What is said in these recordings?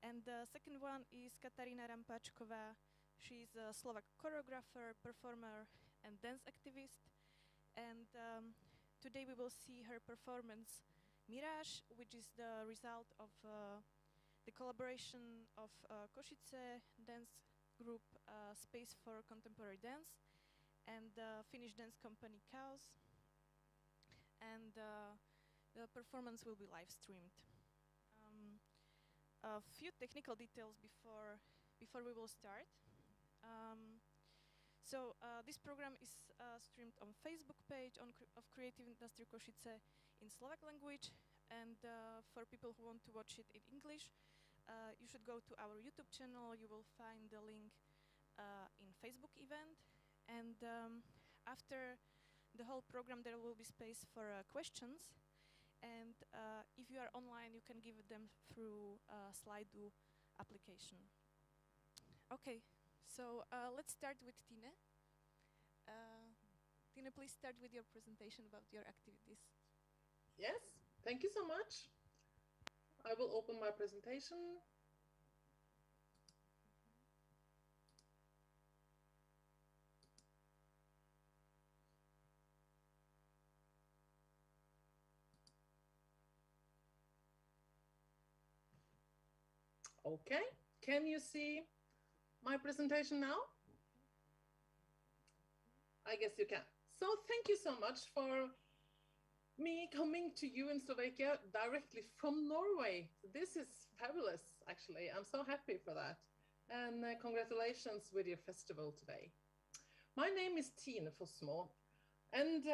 And the second one is Katarína Rampáčková. She's a Slovak choreographer, performer, and dance activist. And today we will see her performance Mirage, which is the result of the collaboration of Košice dance group Space for Contemporary Dance and the Finnish dance company Chaos. And the performance will be live streamed. A few technical details before we will start. This program is streamed on Facebook page of Creative Industry Košice in Slovak language, and for people who want to watch it in English, you should go to our YouTube channel. You will find the link in Facebook event, and after the whole program there will be space for questions. And if you are online, you can give them through Slido application. Okay, so let's start with Tine. Tine, please start with your presentation about your activities. Yes, thank you so much. I will open my presentation. Okay, can you see my presentation now? I guess you can. So thank you so much for me coming to you in Slovakia directly from Norway. This is fabulous, actually. I'm so happy for that. And congratulations with your festival today. My name is Tine Fossmo, and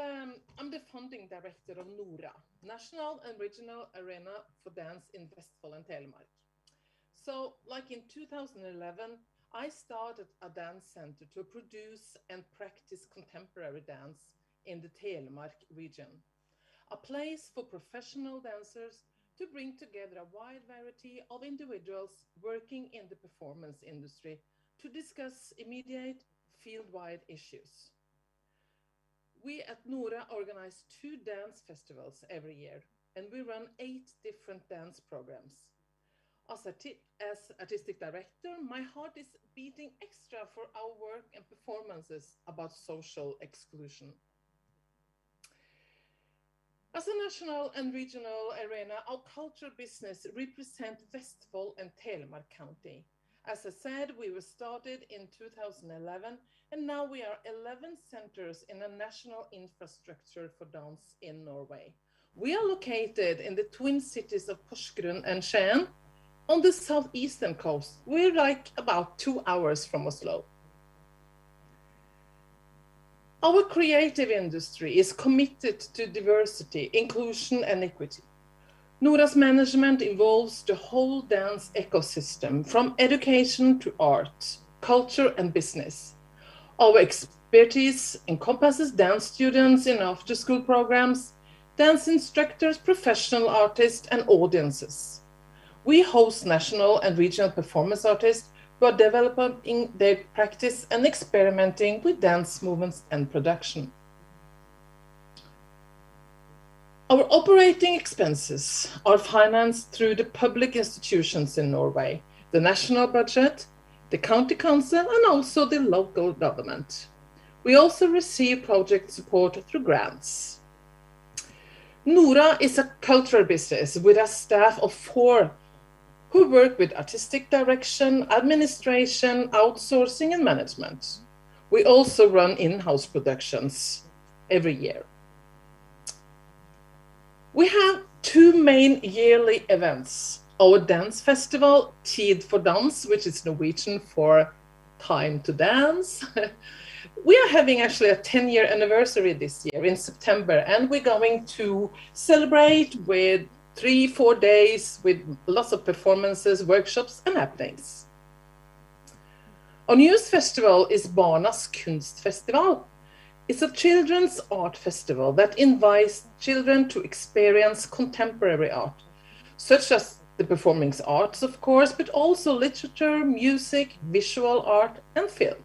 I'm the founding director of NORA, National and Regional Arena for Dance in Vestfold and Telemark. So, like in 2011, I started a dance center to produce and practice contemporary dance in the Telemark region, a place for professional dancers to bring together a wide variety of individuals working in the performance industry to discuss immediate field-wide issues. We at NORA organize 2 dance festivals every year, and we run 8 different dance programs. As artistic director, my heart is beating extra for our work and performances about social exclusion. As a national and regional arena, our culture business represents Vestfold and Telemark County. As I said, we were started in 2011, and now we are 11 centers in a national infrastructure for dance in Norway. We are located in the twin cities of Porsgrunn and Skien, on the southeastern coast. We're like about 2 hours from Oslo. Our creative industry is committed to diversity, inclusion, and equity. NORA's management involves the whole dance ecosystem, from education to art, culture, and business. Our expertise encompasses dance students in after-school programs, dance instructors, professional artists, and audiences. We host national and regional performance artists who are developing their practice and experimenting with dance movements and production. Our operating expenses are financed through the public institutions in Norway, the national budget, the county council, and also the local government. We also receive project support through grants. NORA is a cultural business with a staff of 4 who work with artistic direction, administration, outsourcing, and management. We also run in-house productions every year. We have 2 main yearly events. Our dance festival, Tid for Dans, which is Norwegian for time to dance. We are having actually a 10-year anniversary this year in September, and we're going to celebrate with 3-4 days with lots of performances, workshops, and happenings. Our newest festival is Barnas Kunstfestival. It's a children's art festival that invites children to experience contemporary art, such as the performing arts, of course, but also literature, music, visual art, and film.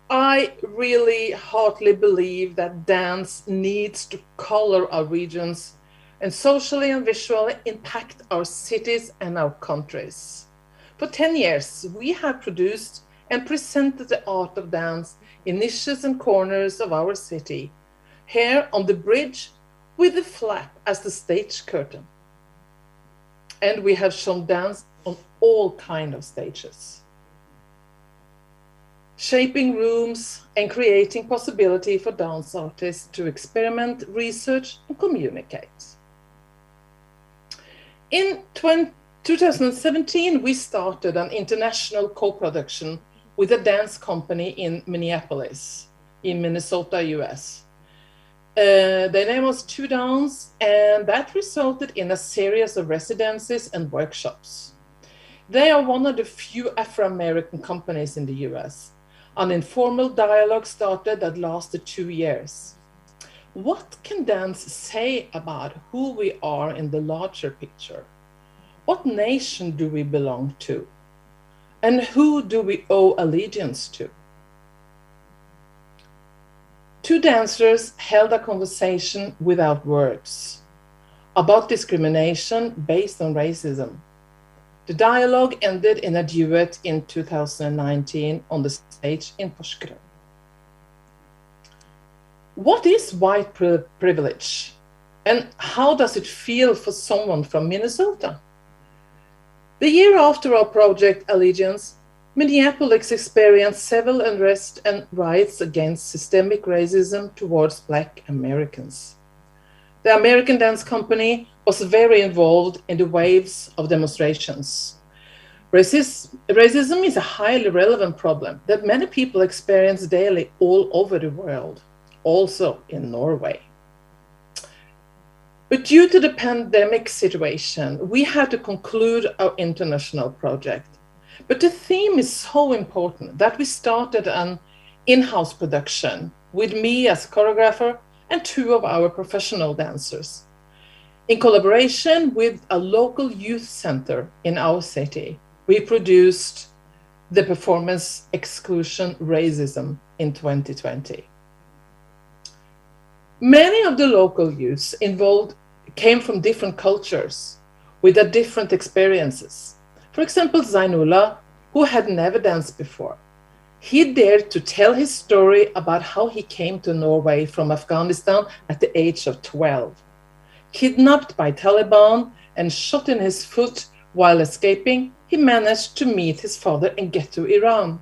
I really heartily believe that dance needs to color our regions and socially and visually impact our cities and our countries. For 10 years, we have produced and presented the art of dance in niches and corners of our city, here on the bridge with the flap as the stage curtain. And we have shown dance on all kinds of stages, shaping rooms and creating possibility for dance artists to experiment, research, and communicate. In 2017, we started an international co-production with a dance company in Minneapolis, in Minnesota, US. Their name was Two Dance, and that resulted in a series of residencies and workshops. They are one of the few Afro-American companies in the US. An informal dialogue started that lasted 2 years. What can dance say about who we are in the larger picture? What nation do we belong to? And who do we owe allegiance to? Two dancers held a conversation without words about discrimination based on racism. The dialogue ended in a duet in 2019 on the stage in Porsgrunn. What is white privilege? And how does it feel for someone from Minnesota? The year after our project Allegiance, Minneapolis experienced several unrest and riots against systemic racism towards Black Americans. The American Dance Company was very involved in the waves of demonstrations. Racism is a highly relevant problem that many people experience daily all over the world, also in Norway. But due to the pandemic situation, we had to conclude our international project. But the theme is so important that we started an in-house production with me as choreographer and 2 of our professional dancers. In collaboration with a local youth center in our city, we produced the performance Exclusion Racism in 2020. Many of the local youths involved came from different cultures with their different experiences. For example, Zainullah, who had never danced before. He dared to tell his story about how he came to Norway from Afghanistan at the age of 12. Kidnapped by Taliban and shot in his foot while escaping, he managed to meet his father and get to Iran.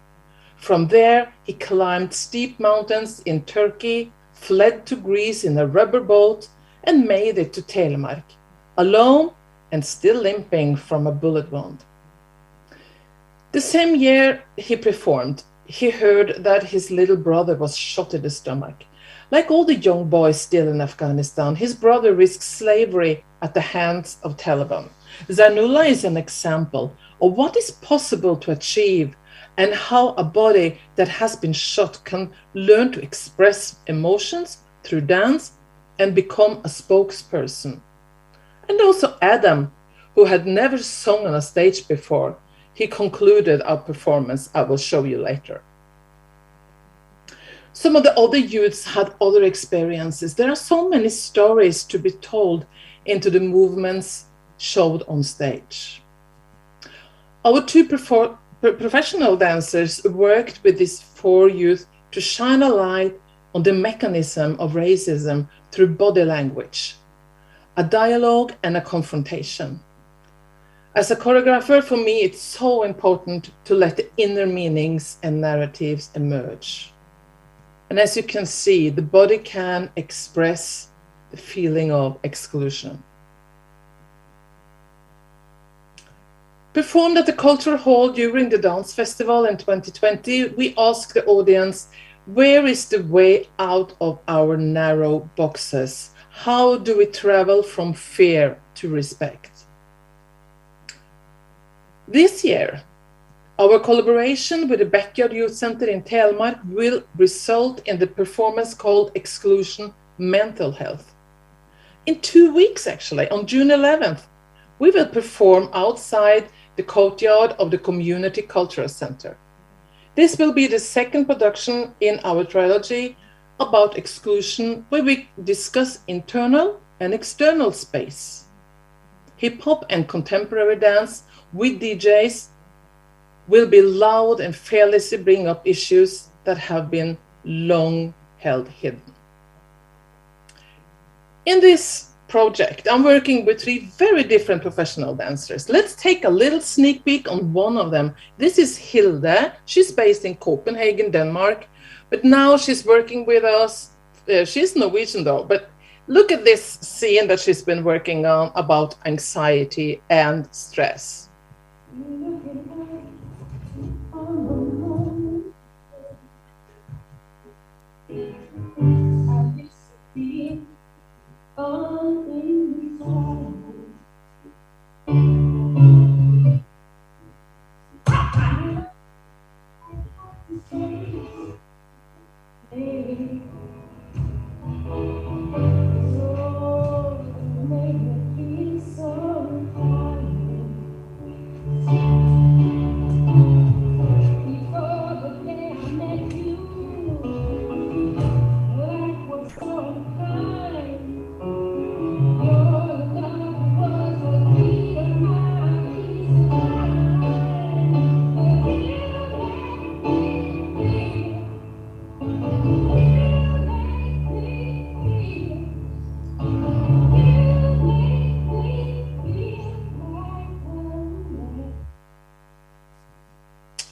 From there, he climbed steep mountains in Turkey, fled to Greece in a rubber boat, and made it to Telemark, alone and still limping from a bullet wound. The same year he performed, he heard that his little brother was shot in the stomach. Like all the young boys still in Afghanistan, his brother risked slavery at the hands of Taliban. Zainullah is an example of what is possible to achieve and how a body that has been shot can learn to express emotions through dance and become a spokesperson. And also Adam, who had never sung on a stage before, he concluded our performance I will show you later. Some of the other youths had other experiences. There are so many stories to be told into the movements showed on stage. Our 2 professional dancers worked with these 4 youth to shine a light on the mechanism of racism through body language, a dialogue and a confrontation. As a choreographer, for me, it's so important to let the inner meanings and narratives emerge. And as you can see, the body can express the feeling of exclusion. Performed at the Cultural Hall during the Dance Festival in 2020, we asked the audience, where is the way out of our narrow boxes? How do we travel from fear to respect? This year, our collaboration with the Backyard Youth Center in Telemark will result in the performance called Exclusion Mental Health. In 2 weeks, actually, on June 11th, we will perform outside the courtyard of the Community Cultural Center. This will be the 2nd production in our trilogy about exclusion, where we discuss internal an external space. Hip-hop and contemporary dance with DJs will be loud and fearlessly bring up issues that have been long held hidden. In this project, I'm working with 3 very different professional dancers. Let's take a little sneak peek on one of them. This is Hilde. She's based in Copenhagen, Denmark, but now she's working with us. She's Norwegian though, but look at this scene that she's been working on about anxiety and stress.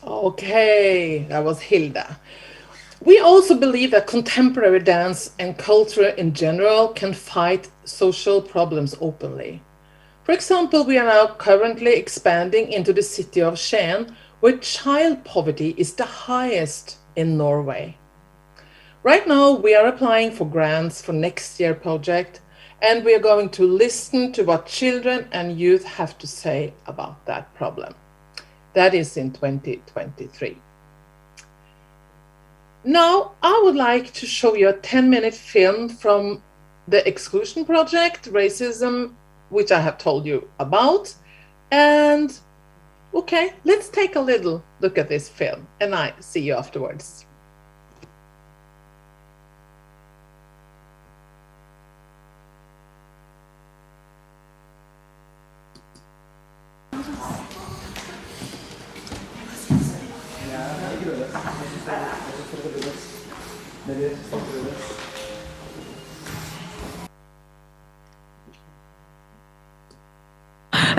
Okay, that was Hilda. We also believe that contemporary dance and culture in general can fight social problems openly. For example, we are now currently expanding into the city of Skien, where child poverty is the highest in Norway. Right now, we are applying for grants for next year's project, and we are going to listen to what children and youth have to say about that problem. That is in 2023. Now, I would like to show you a 10-minute film from the Exclusion Project, Racism, which I have told you about. And, okay, let's take a little look at this film, and I see you afterwards.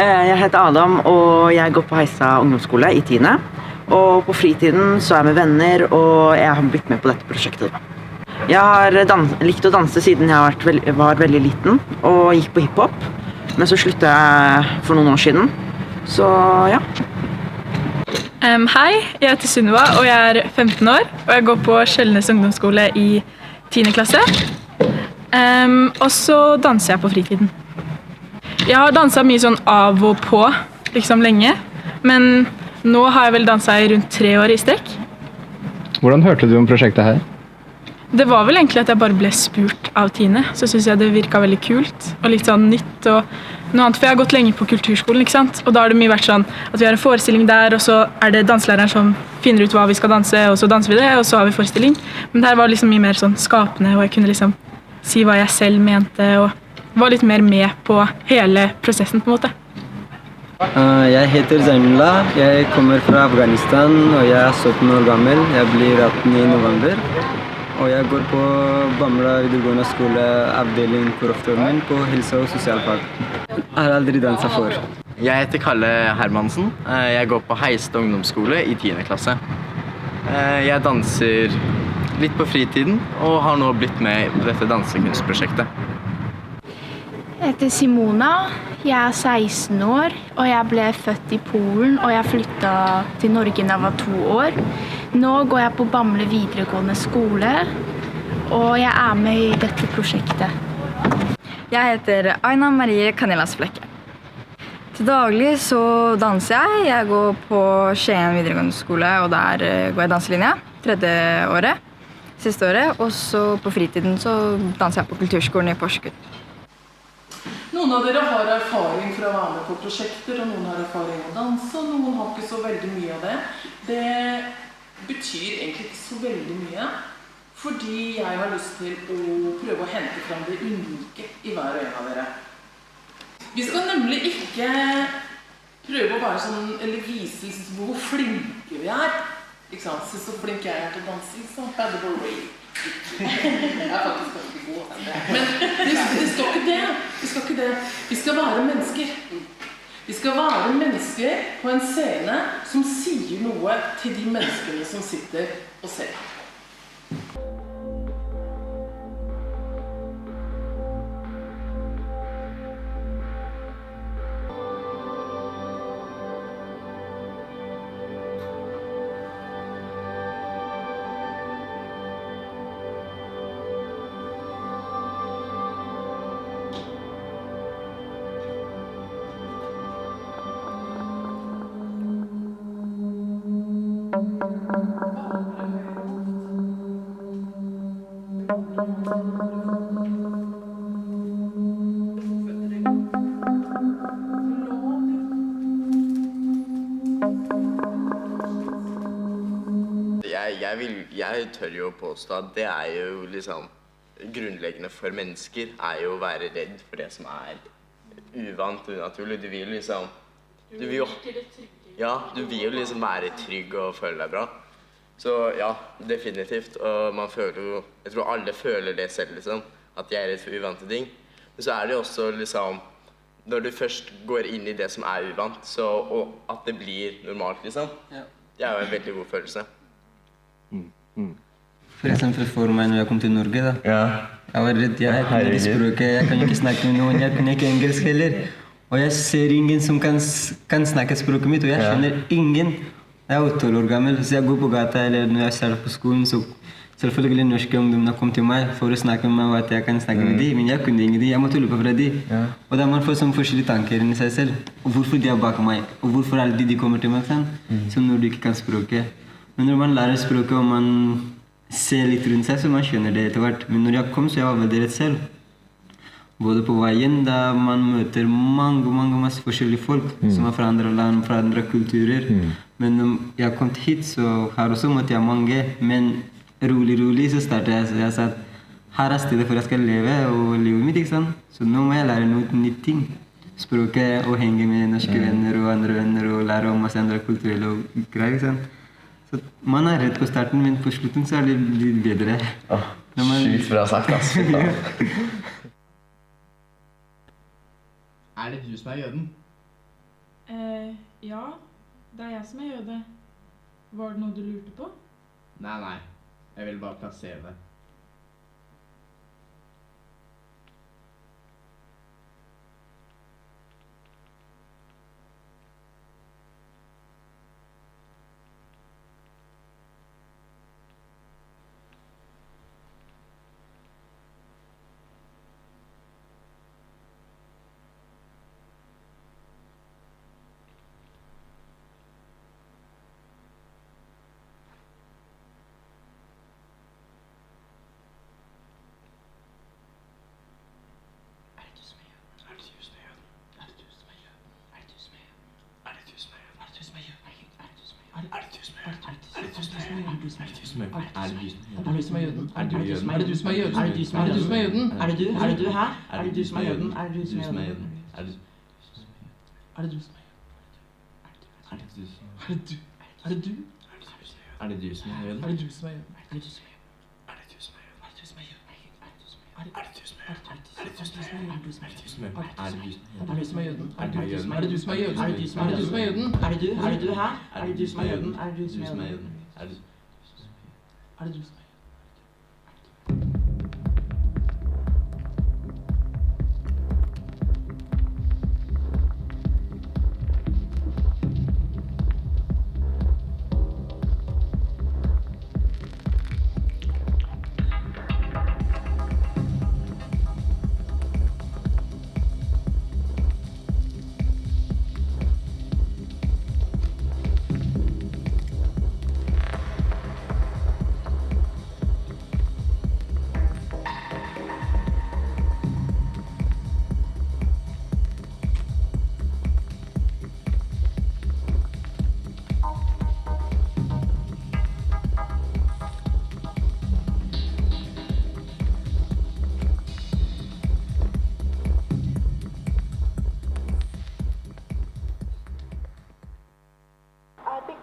Jeg heter Adam, og jeg går på Heisa ungdomsskole i 10. Og på fritiden så er jeg med venner, og jeg har blitt med på dette prosjektet. Jeg har likt å danse siden jeg var veldig liten, og gikk på hiphop. Men så sluttet jeg for noen år siden, så ja. Hei, jeg heter Sunniva, og jeg er 15 år, og jeg går på Skjelnes ungdomsskole i 10. klasse. Og så danser jeg på fritiden. Jeg har danset mye sånn av og på, liksom lenge, men nå har jeg vel danset i rundt 3 år i strekk. Hvordan hørte du om prosjektet her? Det var vel egentlig at jeg bare ble spurt av Tine, så synes jeg det virket veldig kult og litt sånn nytt og noe annet, for jeg har gått lenge på kulturskolen, ikke sant? Og da har det mye vært sånn at vi har en forestilling der, og så er det danselæreren som finner ut hva vi skal danse, og så danser vi det, og så har vi forestilling. Men det her var liksom mye mer sånn skapende, og jeg kunne liksom si hva jeg selv mente, og var litt mer med på hele prosessen på en måte. Jeg heter Zainullah, jeg kommer fra Afghanistan og jeg er 17 år gammel. Jeg blir 18 i november. Og jeg går på Bamla videregående skole, avdeling Koroftormen på helse- og sosialfag. Jeg har aldri danset før. Jeg heter Kalle Hermansen. Jeg går på Heista ungdomsskole i 10. klasse. Jeg danser litt på fritiden og har nå blitt med på dette dansekunstprosjektet. Jeg heter Simona, jeg er 16 år, og jeg ble født i Polen, og jeg flyttet til Norge da jeg var 2 år. Nå går jeg på Bamble videregående skole, og jeg er med i dette prosjektet. Jeg heter Aina Marie Kanelas Flekke. Til daglig så danser jeg. Jeg går på Skien videregående skole, og der går jeg danselinja, 3. året, siste året. Og så på fritiden så danser jeg på kulturskolen i Porsgrunn. Noen av dere har erfaring for å være med på prosjekter, og noen har erfaring med å danse, og noen har ikke så veldig mye av det. Det betyr egentlig ikke så veldig mye, Fordi jeg har lyst til å prøve å hente fram det unike i hver og en av dere. Vi skal nemlig ikke prøve å være sånn, eller vise hvor flinke vi er. Ikke sant? Så flink jeg er til å danse, så bad boy. Jeg er faktisk ganske god. Men det skal ikke det. Det skal ikke det. Vi skal være mennesker. Vi skal være mennesker på en scene som sier noe til de menneskene som sitter og ser. Jeg tør jo påstå at det er jo liksom grunnleggende for mennesker er jo å være redd for det som er uvant og unaturlig. Du vil liksom du vil jo liksom være trygg og føle deg bra. Så ja, definitivt. Og man føler jo, jeg tror alle føler det selv liksom, at de er redd for uvante ting. Men så er det jo også liksom, når du først går inn i det som er uvant, og at det blir normalt liksom, det er jo en veldig god følelse. For eksempel for meg når jeg kom til Norge da. Jeg var redd, jeg kunne ikke språket, jeg kan ikke snakke med noen, jeg kunne ikke engelsk heller. Og jeg ser ingen som kan snakke språket mitt, og jeg skjønner ingen. Jeg er 12 år gammel, så jeg går på gata eller når jeg ser på skolen, så selvfølgelig norske ungdommer kom til meg for å snakke med meg og at jeg kan snakke med dem, men jeg kunne ingenting, jeg måtte løpe fra dem. Og da man får sånn forskjellige tanker inni seg selv, og hvorfor de er bak meg, og hvorfor alle de kommer til meg, så når du ikke kan språket. Men når man lærer språket og man ser litt rundt seg, så man skjønner det etter hvert. Men når jeg kom, så jeg var veldig redd selv. Både på veien, da man møter masse forskjellige folk som er fra andre land, fra andre kulturer. Men når jeg kom hit, så har også møtt jeg mange. Men rolig så startet jeg. Så jeg sa at her er stedet for jeg skal leve, og livet mitt, ikke sant? Så nå må jeg lære noe nytt ting. Språket, og henge med norske venner og andre venner, og lære om masse andre kulturelle greier, ikke sant? Så man er redd på starten, men på slutten så er det litt bedre. Sykt bra sagt, altså. Er det du som er jøden? Ja, det er jeg som er jøde. Var det noe du lurte på? Nei. Jeg vil bare plassere det.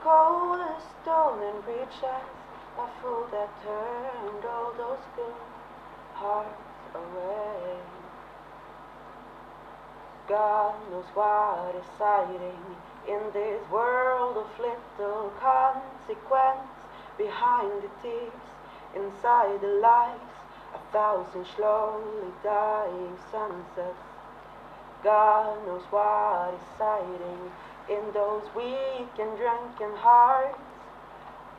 cold as stone and reaches a fool that turned all those good hearts away. God knows what is hiding in this world of little consequence, behind the tears, inside the lies, 1,000 slowly dying sunsets. God knows what is hiding in those weak and drunken hearts.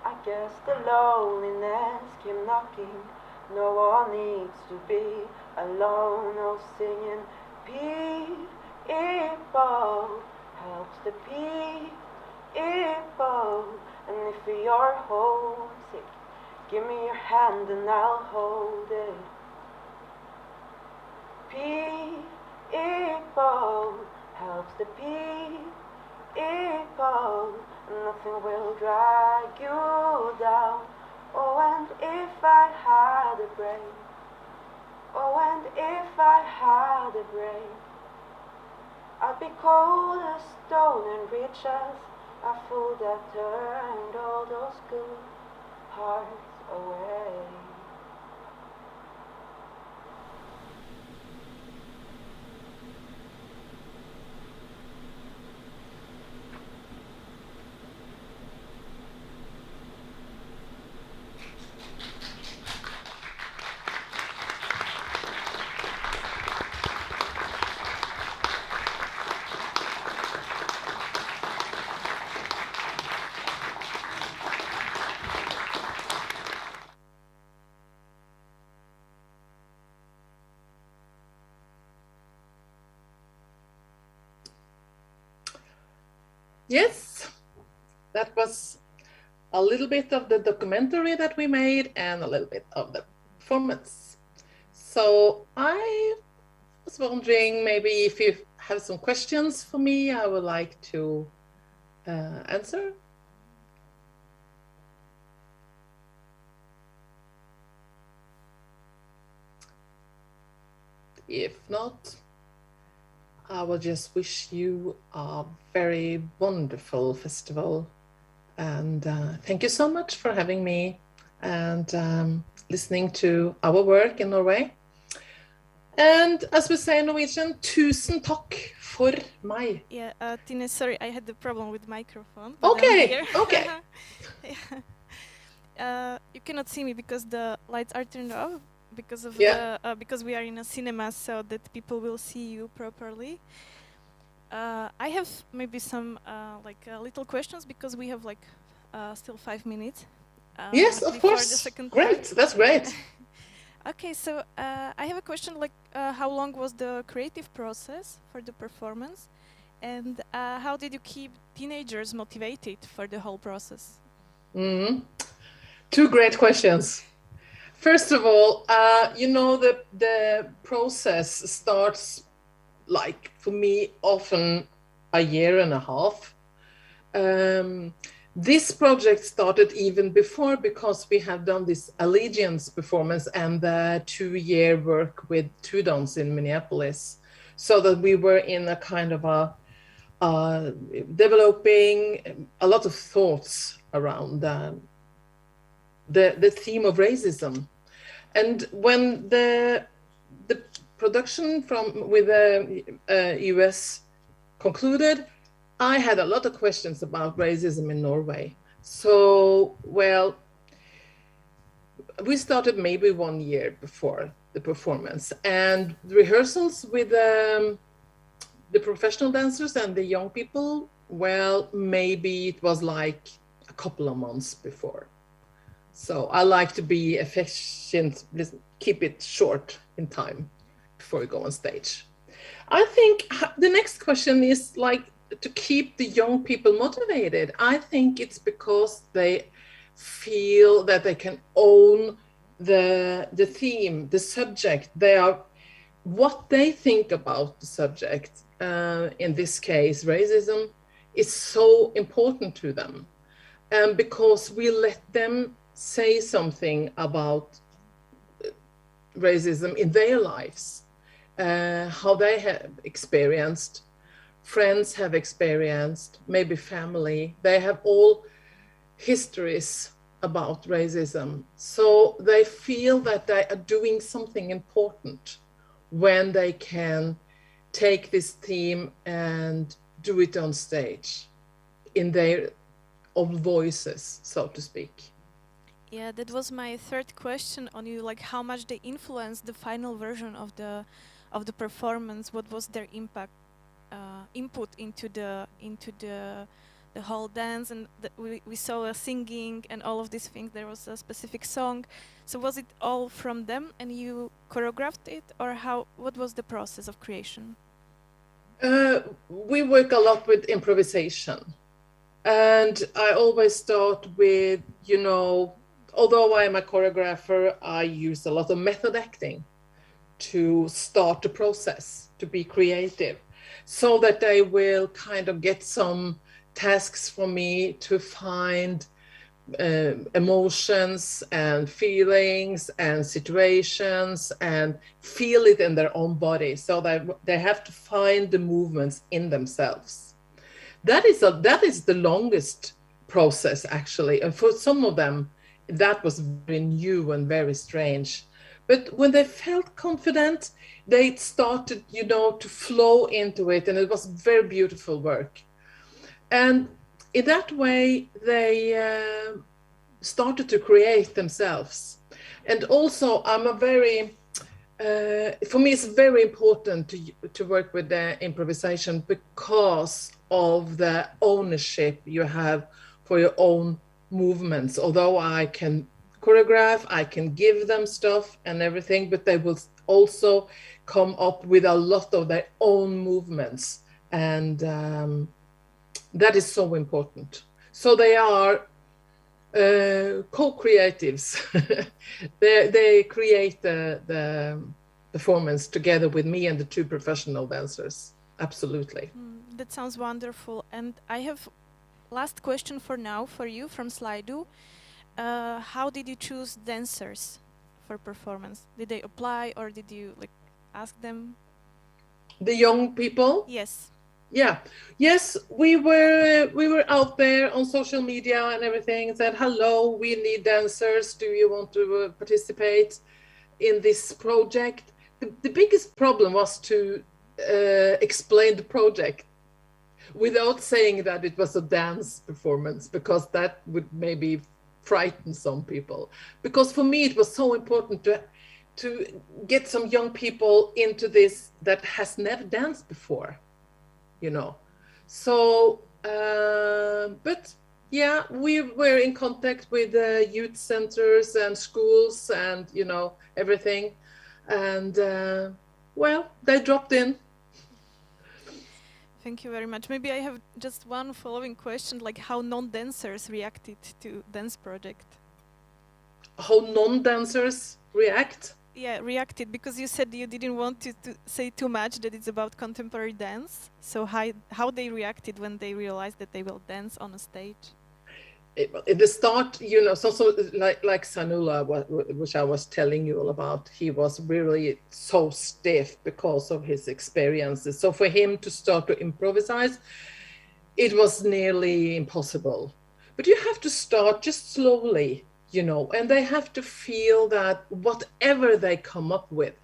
I guess the loneliness came knocking. No one needs to be alone. No singing people helps the people. And if you're homesick, give me your hand and I'll hold it. People helps the people. Nothing will drag you down. Oh, and if I had a brain, oh, and if I had a brain, I'd be cold as stone and rich as a fool that turned all those good hearts away. Yes, that was a little bit of the documentary that we made and a little bit of the performance. So I was wondering maybe if you have some questions for me, I would like to answer. If not, I will just wish you a very wonderful festival. And thank you so much for having me and listening to our work in Norway. And as we say in Norwegian, tusen takk for meg. Yeah, Tine, sorry, I had the problem with microphone. Okay, okay. You cannot see me because the lights are turned off. Because of because we are in a cinema, so that people will see you properly. I have maybe some little questions because we have still 5 minutes. Yes, of course. Great, that's great. Okay, so I have a question. How long was the creative process for the performance, and how did you keep teenagers motivated for the whole process? Mm-hmm. Two great questions. First of all, the process starts, for me, often a year and a half. This project started even before because we have done this Allegiance performance and the 2-year work with Tudans in Minneapolis, so that we were in a kind of developing a lot of thoughts around the theme of racism. And when the production with the US concluded, I had a lot of questions about racism in Norway. So, well, we started maybe 1 year before the performance, and rehearsals with the professional dancers and the young people, well, maybe it was like a couple of months before. So I like to be efficient, keep it short in time before we go on stage. I think the next question is to keep the young people motivated. I think it's because they feel that they can own the theme, the subject. What they think about the subject, in this case, racism, is so important to them. Because we let them say something about racism in their lives, how they have experienced, friends have experienced, maybe family. They have all histories about racism. So they feel that they are doing something important when they can take this theme and do it on stage in their own voices, so to speak. Yeah, that was my third question on you, like how much they influenced the final version of the performance. What was their impact, input into the whole dance, and we saw a singing and all of these things. There was a specific song. So was it all from them and you choreographed it, or what was the process of creation? We work a lot with improvisation. And I always start with, although I am a choreographer, I use a lot of method acting to start the process, to be creative, so that they will kind of get some tasks from me to find emotions and feelings and situations and feel it in their own body. So that they have to find the movements in themselves. That is the longest process, actually. And for some of them, that was very new and very strange. But when they felt confident, they started, to flow into it. And it was very beautiful work. And in that way, they started to create themselves. And also, for me, it's very important to work with the improvisation because of the ownership you have for your own movements. Although I can choreograph, I can give them stuff and everything, but they will also come up with a lot of their own movements. And that is so important. So they are co-creatives. they create the performance together with me and the two professional dancers. Absolutely. That sounds wonderful. And I have last question for now for you from Slido. How did you choose dancers for performance? Did they apply or did you ask them? The young people? Yes. Yeah. Yes, we were out there on social media and everything and said, hello, we need dancers. Do you want to participate in this project? The biggest problem was to explain the project without saying that it was a dance performance, because that would maybe frighten some people. Because for me, it was so important to get some young people into this that has never danced before. So, but yeah, we were in contact with youth centers and schools and, everything. And, they dropped in. Thank you very much. Maybe I have just one following question, like how non-dancers reacted to dance project. How non-dancers react? Yeah, reacted, because you said you didn't want to say too much that it's about contemporary dance. So how they reacted when they realized that they will dance on a stage? At the start, so like Sanula, which I was telling you all about, he was really so stiff because of his experiences. So for him to start to improvise, it was nearly impossible. But you have to start just slowly. And they have to feel that whatever they come up with,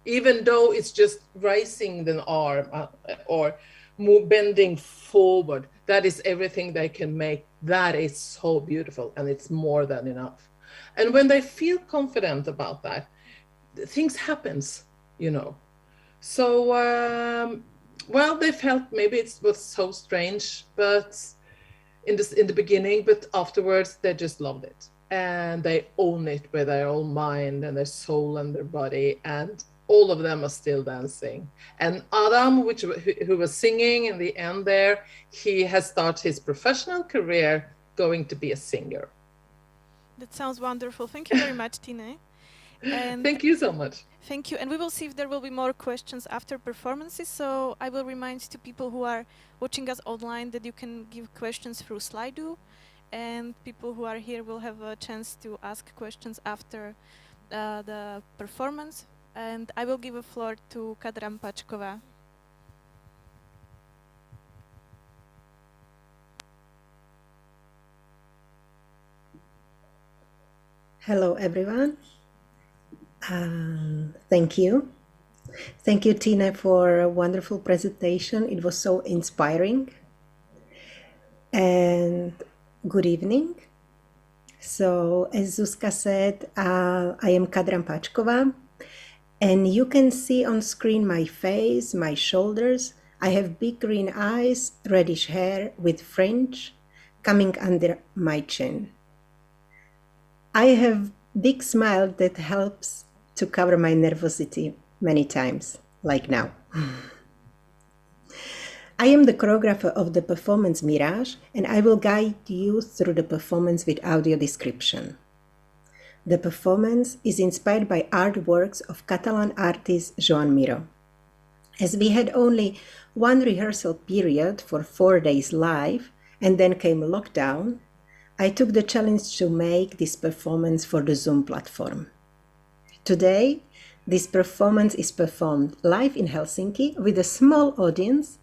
even though it's just raising the arm or bending forward, that is everything they can make. That is so beautiful, and it's more than enough. And when they feel confident about that, things happens, So, they felt maybe it was so strange, but in the beginning, but afterwards they just loved it. And they own it with their own mind and their soul and their body, and all of them are still dancing. And Adam, who was singing in the end there, he has started his professional career going to be a singer. That sounds wonderful. Thank you very much, Tine. And thank you so much. Thank you. And we will see if there will be more questions after performances. So I will remind to people who are watching us online that you can give questions through Slido. And people who are here will have a chance to ask questions after the performance. And I will give a floor to Kadram Pachkova. Hello, everyone. Thank you. Thank you, Tina, for a wonderful presentation. It was so inspiring. And good evening. So, as Zuzka said, I am Kadran Pachkova, and you can see on screen my face, my shoulders. I have big green eyes, reddish hair with fringe coming under my chin. I have big smile that helps to cover my nervosity many times, like now. I am the choreographer of the performance Mirage, and I will guide you through the performance with audio description. The performance is inspired by artworks of Catalan artist Joan Miró. As we had only one rehearsal period for 4 days live, and then came lockdown, I took the challenge to make this performance for the Zoom platform. Today, this performance is performed live in Helsinki with a small audience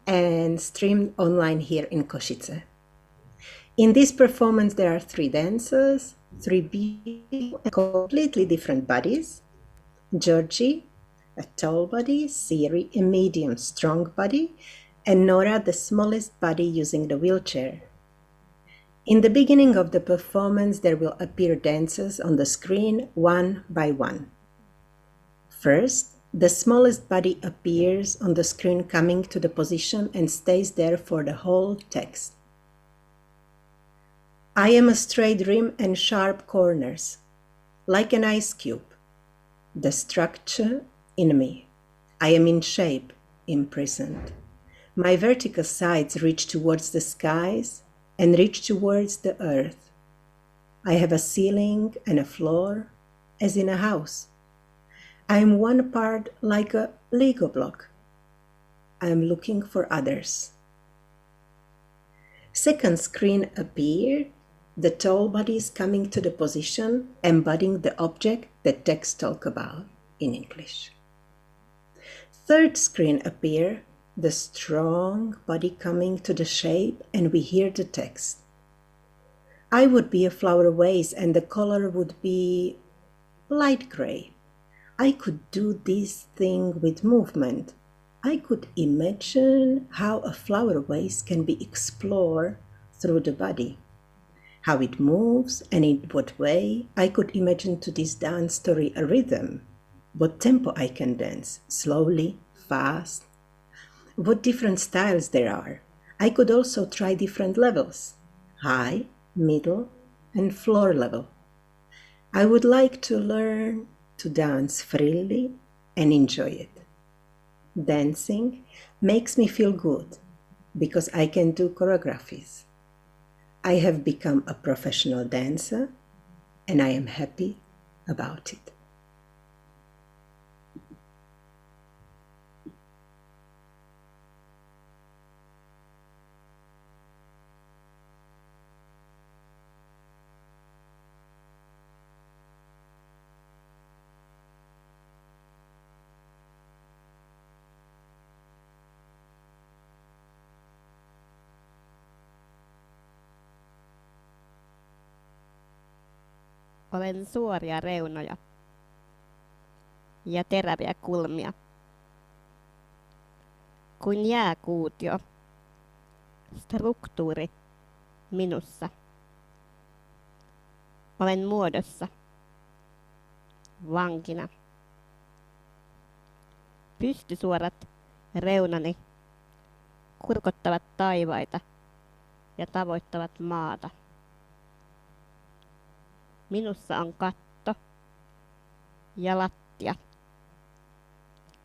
and streamed online here in Košice. In this performance, there are 3 dancers, 3 beautiful and completely different bodies. Georgie, a tall body, Siri, a medium strong body, and Nora, the smallest body using the wheelchair. In the beginning of the performance, there will appear dancers on the screen one by one. First, the smallest body appears on the screen coming to the position and stays there for the whole text. I am a straight rim and sharp corners, like an ice cube. The structure in me. I am in shape, imprisoned. My vertical sides reach towards the skies and reach towards the earth. I have a ceiling and a floor, as in a house. I am one part like a Lego block. I am looking for others. Second screen appeared. The tall body is coming to the position, embodying the object that text talk about in English. Third screen appear. The strong body coming to the shape, and we hear the text. I would be a flower vase and the color would be light gray. I could do this thing with movement. I could imagine how a flower vase can be explored through the body, how it moves and in what way. I could imagine to this dance story a rhythm, what tempo I can dance, slowly, fast, what different styles there are. I could also try different levels, high, middle, and floor level. I would like to learn to dance freely and enjoy it. Dancing makes me feel good because I can do choreographies. I have become a professional dancer and I am happy about it. Olen suoria reunoja ja teräviä kulmia. Kuin jääkuutio, struktuuri minussa. Olen muodossa, vankina. Pystysuorat reunani kurkottavat taivaita ja tavoittavat maata. Minussa on katto ja lattia,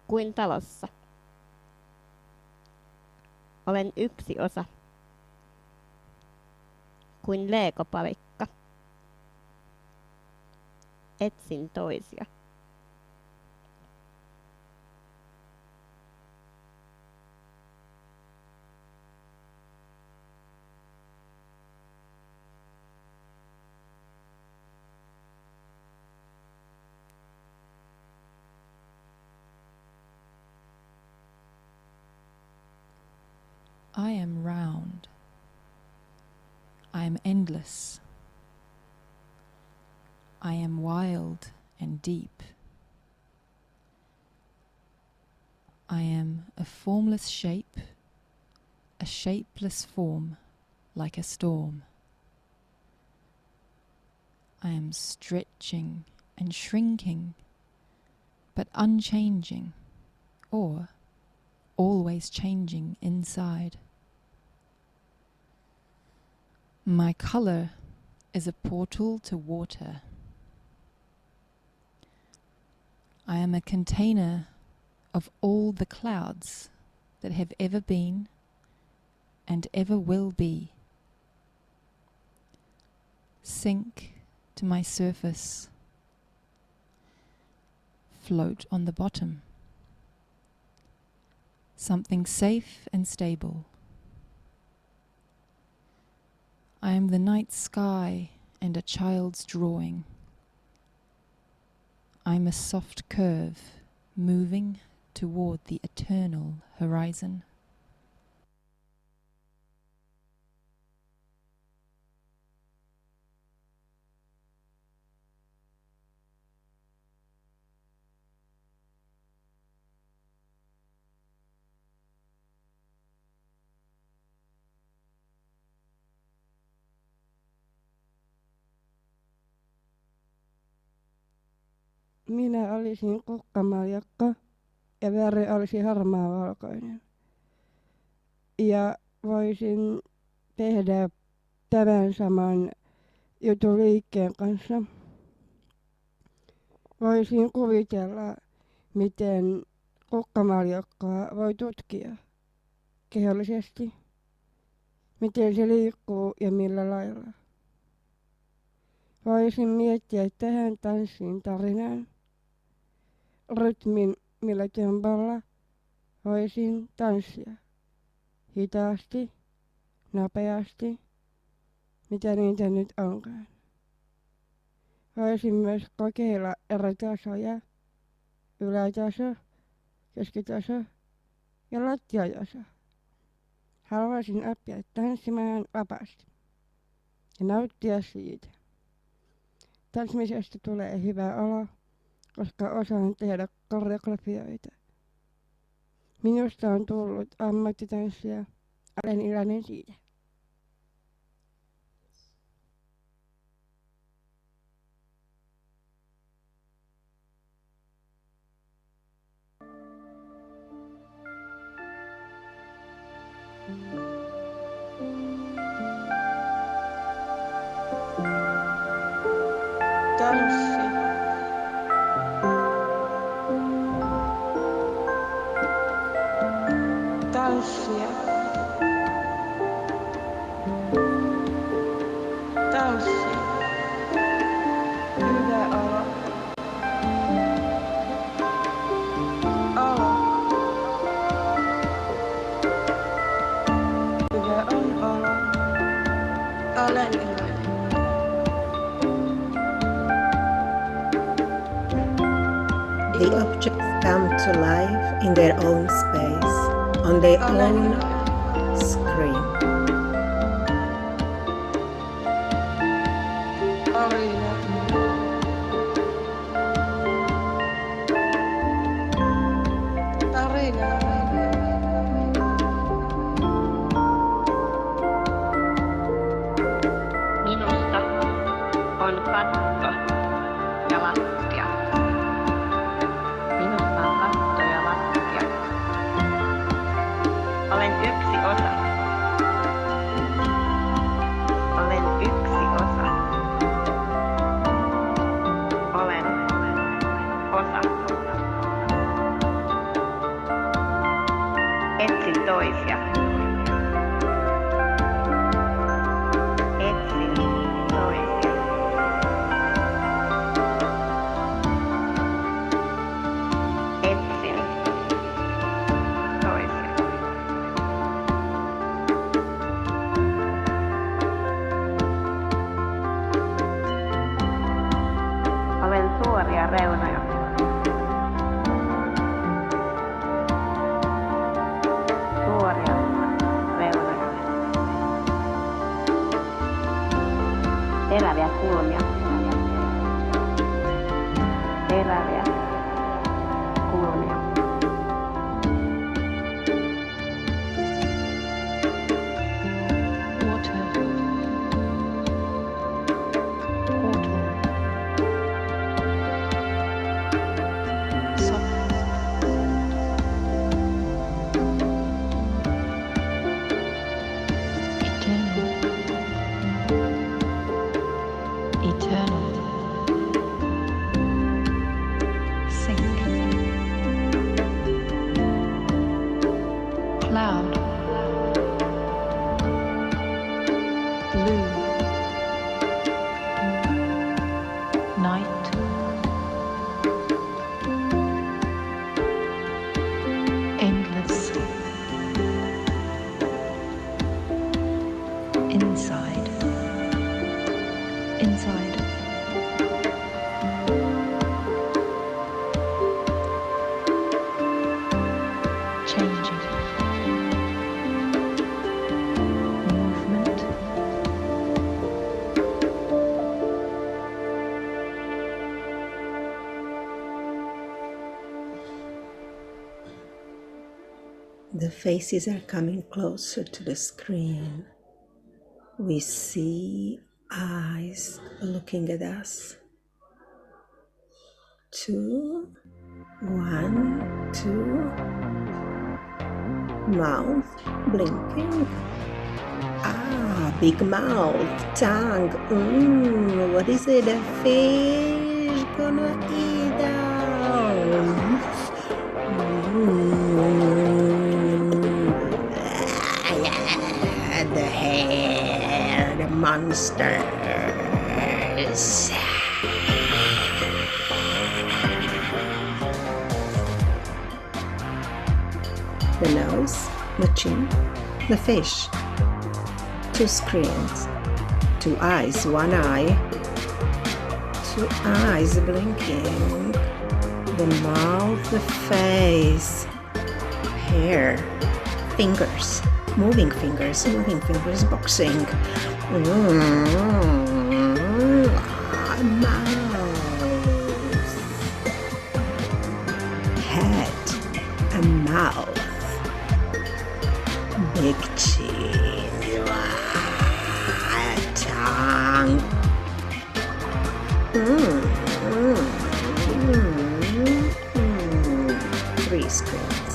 kuin talossa. Olen yksi osa, kuin leekopalikka. Etsin toisia. I am round. I am endless. I am wild and deep. I am a formless shape, a shapeless form like a storm. I am stretching and shrinking, but unchanging, or always changing inside. My color is a portal to water. I am a container of all the clouds that have ever been and ever will be. Sink to my surface, float on the bottom. Something safe and stable. I am the night sky and a child's drawing. I'm a soft curve moving toward the eternal horizon. Minä olisin kukkamaljakka ja väri olisi harmaa valkoinen. Ja voisin tehdä tämän saman jutun liikkeen kanssa. Voisin kuvitella, miten kukkamaljakkaa voi tutkia kehollisesti. Miten se liikkuu ja millä lailla. Voisin miettiä tähän tanssiin tarinaan. Rytmin, millä tempolla voisin tanssia. Hitaasti, nopeasti, mitä niitä nyt onkaan. Voisin myös kokeilla eri tasoja. Ylätaso, keskitaso ja lattiataso. Haluaisin oppia tanssimaan vapaasti ja nauttia siitä. Tanssimisesta tulee hyvä olo, koska osaan tehdä koreografioita. Minusta on tullut ammattitanssija. Olen iloinen siitä. Tanssi. Tanssia. Tanssi. Hyvä olo. Olo. Hyvä on olo. Olen iloinen. The objects come to life in their own space, on their own screen. Minusta on katto ja lattia. Minusta on katto ja lattia. Olen inside, inside. Changing. Movement. The faces are coming closer to the screen. We see eyes looking at us. 2, 1, 2. Mouth blinking. Ah, big mouth, tongue. What is it? A fish gonna eat out. The hair, the monsters. The nose, the chin, the fish. 2 screens, 2 eyes, 1 eye, 2 eyes blinking, the mouth, the face, hair, fingers, moving fingers, boxing, mouth, head, a mouth, big chin, tongue. 3 screens,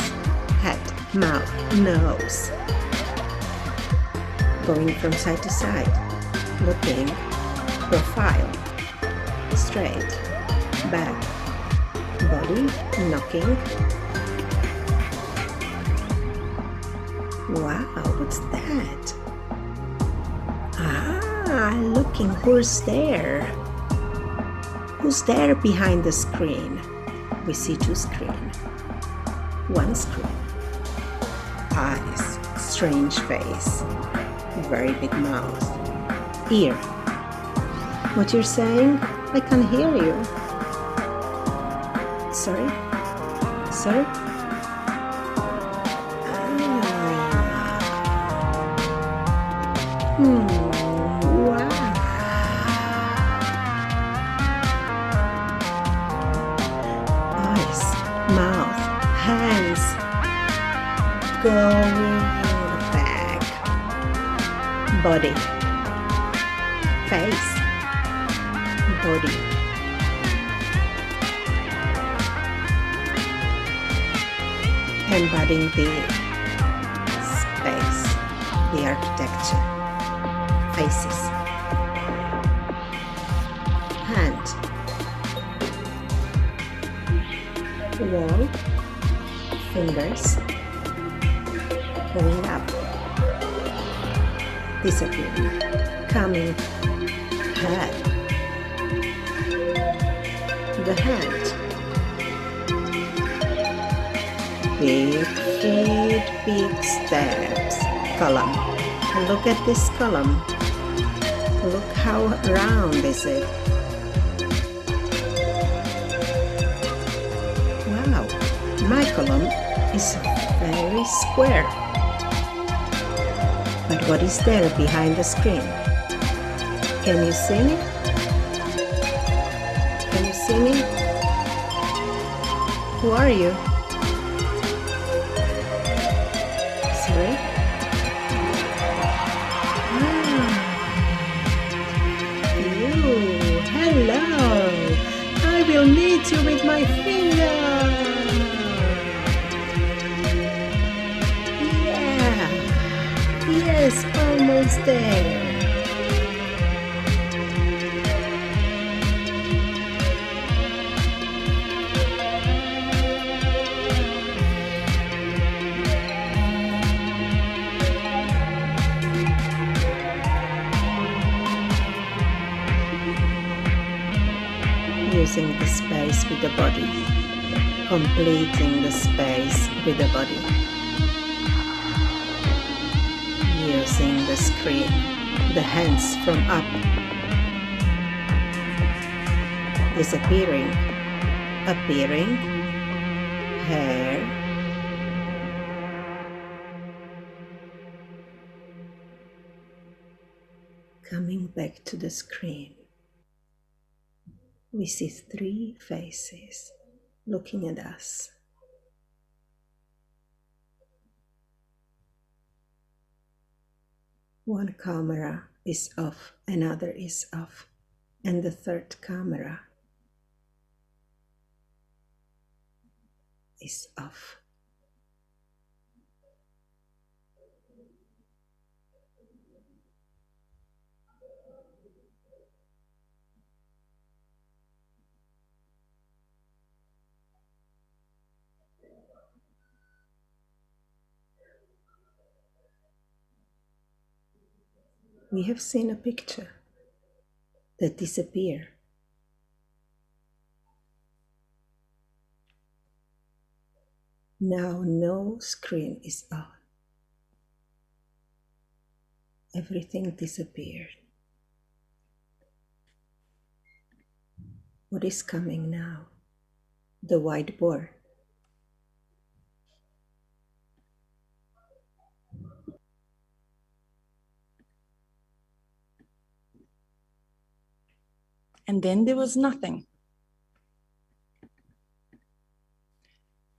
head, mouth, nose. Going from side to side, looking, profile, straight, back, body, knocking. Wow, what's that? Ah, looking, who's there? Who's there behind the screen? We see 2 screens. 1 screen. Eyes, strange face, very big mouth, ear. What you're saying? I can't hear you. Sorry? Sorry? Wow. Eyes, mouth, hands, going back, body, face, body, embodying the space, the architecture, faces, hand, wall, fingers, going up, disappearing, coming, head, the hand, big feet, big steps, column. Look at this column. Look how round is it. Wow, my column is very square. But what is there behind the screen? Can you see me? Can you see me? Who are you? Sorry? Hello! I will meet you with my finger! Yeah! Yes, almost there! Using the space with the body, completing the space with the body, using the screen the hands from up, disappearing, appearing, hair, coming back to the screen. We see 3 faces looking at us. One camera is off, another is off, and the third camera is off. We have seen a picture that disappeared. Now no screen is on. Everything disappeared. What is coming now? The whiteboard. And then there was nothing.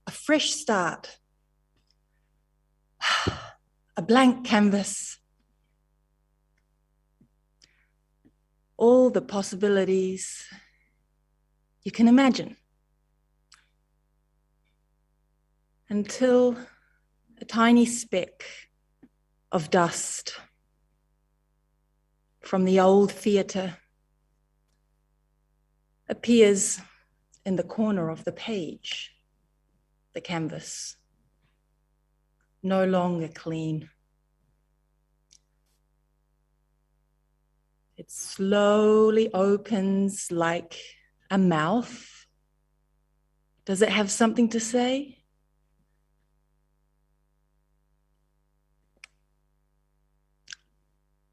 A fresh start. A blank canvas. All the possibilities you can imagine. Until a tiny speck of dust from the old theatre appears in the corner of the page, the canvas, no longer clean. It slowly opens like a mouth. Does it have something to say?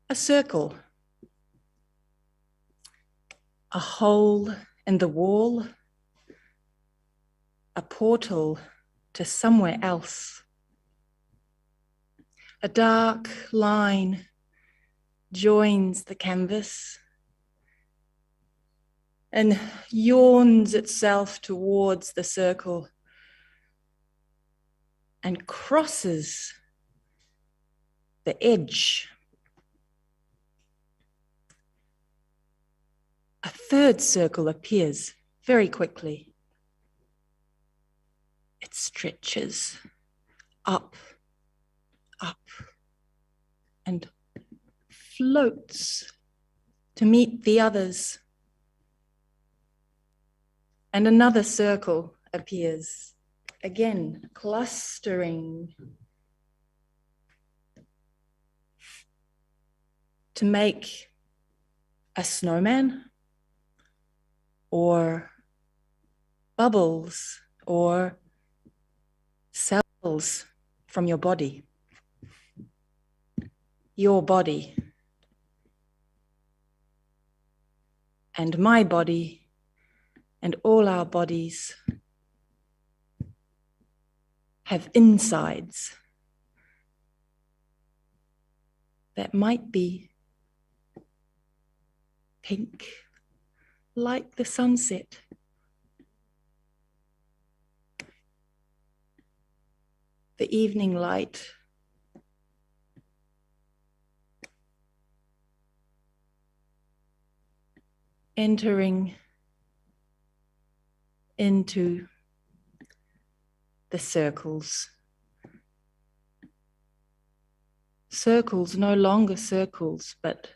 A circle. A hole in the wall, a portal to somewhere else. A dark line joins the canvas and yawns itself towards the circle and crosses the edge. A third circle appears very quickly. It stretches up, up, and floats to meet the others. And another circle appears, again clustering to make a snowman, or bubbles, or cells from your body. Your body and my body and all our bodies have insides that might be pink, like the sunset. The evening light entering into the circles. Circles, no longer circles, but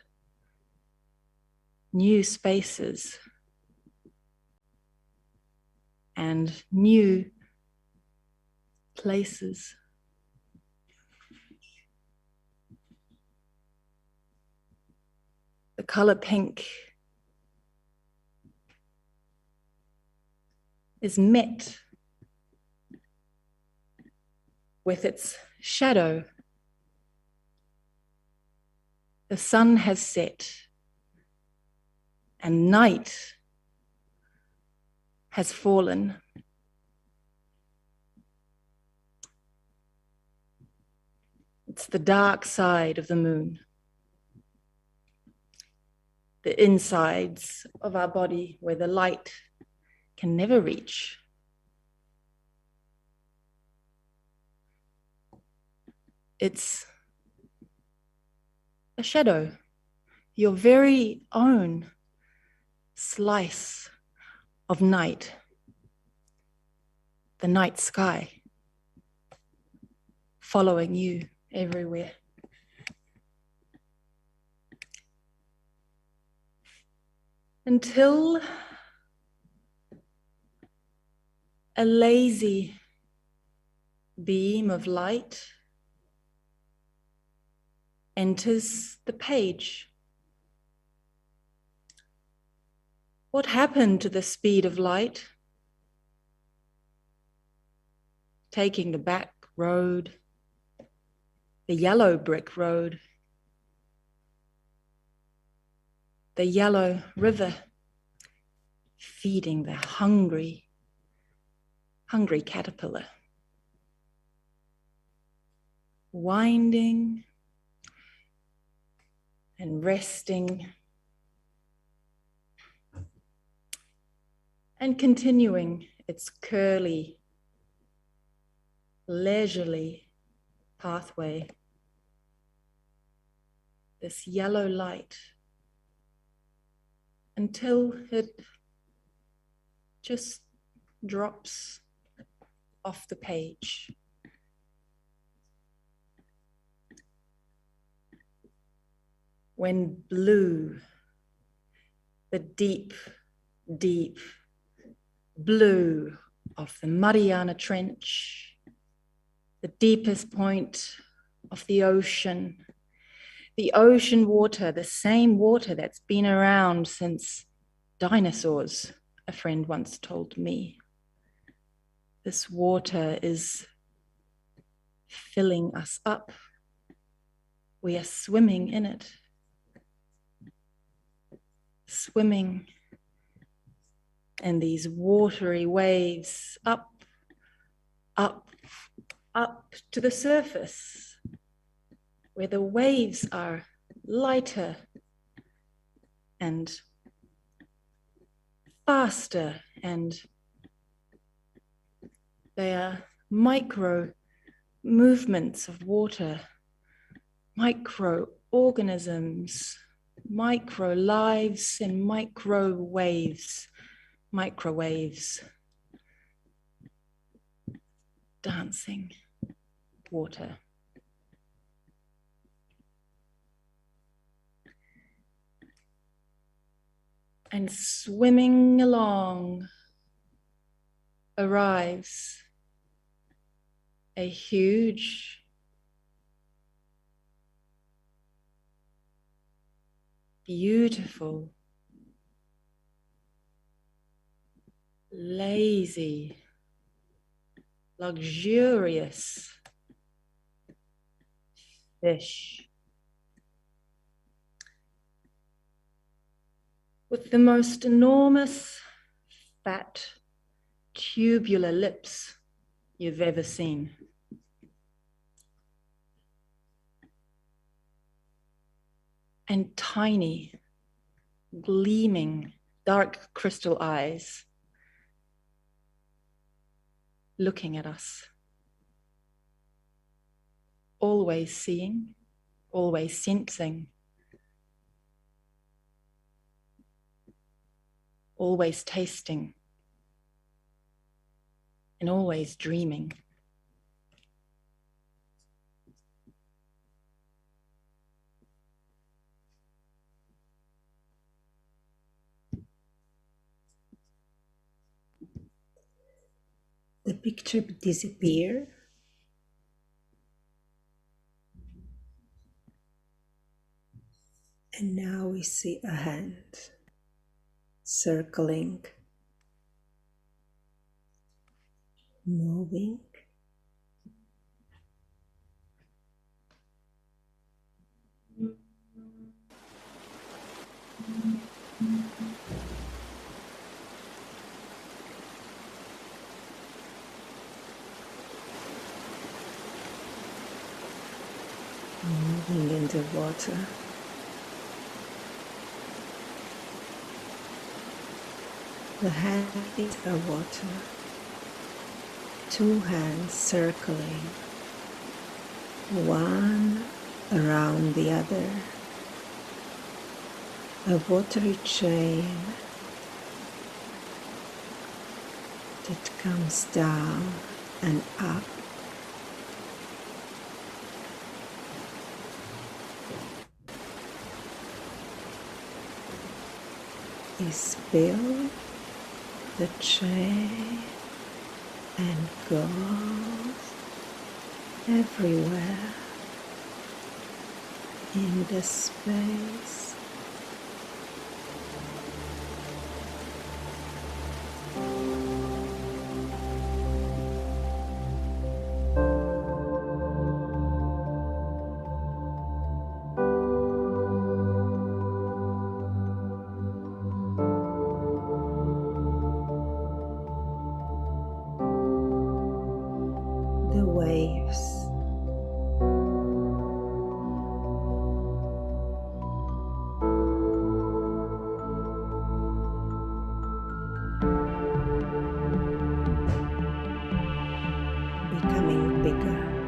new spaces and new places. The color pink is met with its shadow. The sun has set and night has fallen. It's the dark side of the moon, the insides of our body where the light can never reach. It's a shadow, your very own slice of night, the night sky, following you everywhere. Until a lazy beam of light enters the page. What happened to the speed of light? Taking the back road, the yellow brick road, the yellow river, feeding the hungry caterpillar. Winding and resting and continuing its curly, leisurely pathway. This yellow light until it just drops off the page. When blue, the deep, deep blue of the Mariana Trench, the deepest point of the ocean water, the same water that's been around since dinosaurs, a friend once told me. This water is filling us up. We are swimming in it. Swimming in these watery waves up, up, up to the surface, where the waves are lighter and faster, and they are micro movements of water, microorganisms, micro lives and microwaves, dancing water. And swimming along arrives a huge, beautiful, lazy, luxurious fish with the most enormous, fat, tubular lips you've ever seen. And tiny, gleaming, dark crystal eyes looking at us. Always seeing, always sensing, always tasting, and always dreaming. The picture disappeared. And now we see a hand circling, moving, Moving in the water. The hands are water. Two hands circling, one around the other. A watery chain that comes down and up. Is built the chain and goes everywhere in the space. The waves. Becoming bigger.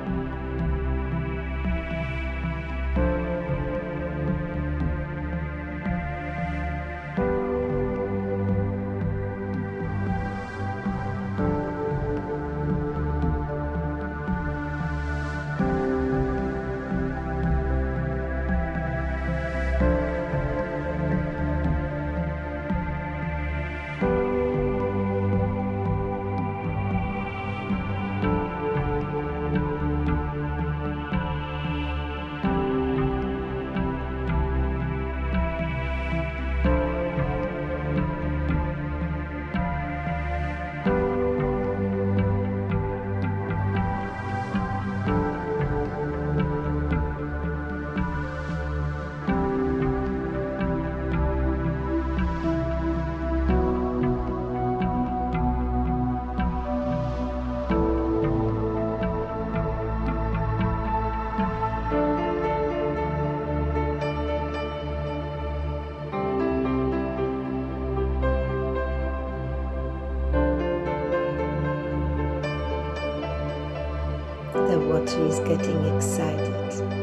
The water is getting excited.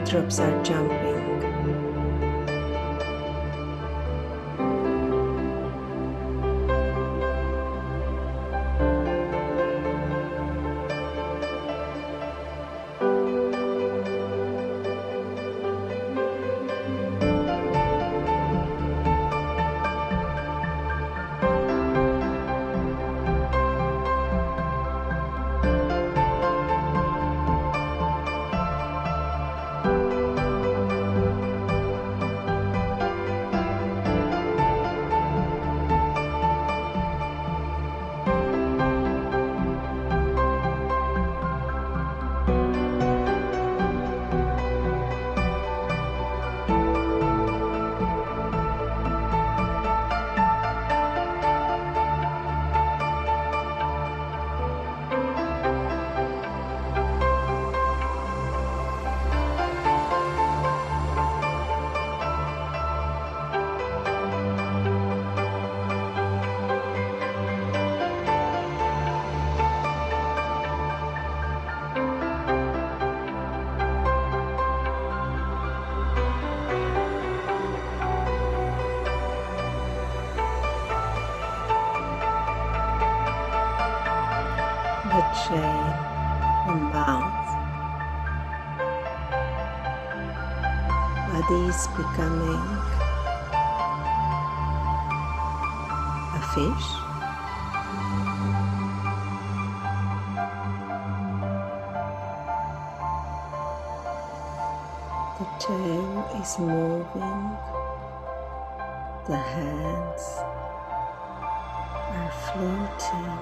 Drops are jumping. The chain, the mouth, body is becoming a fish. The tail is moving, the hands are floating.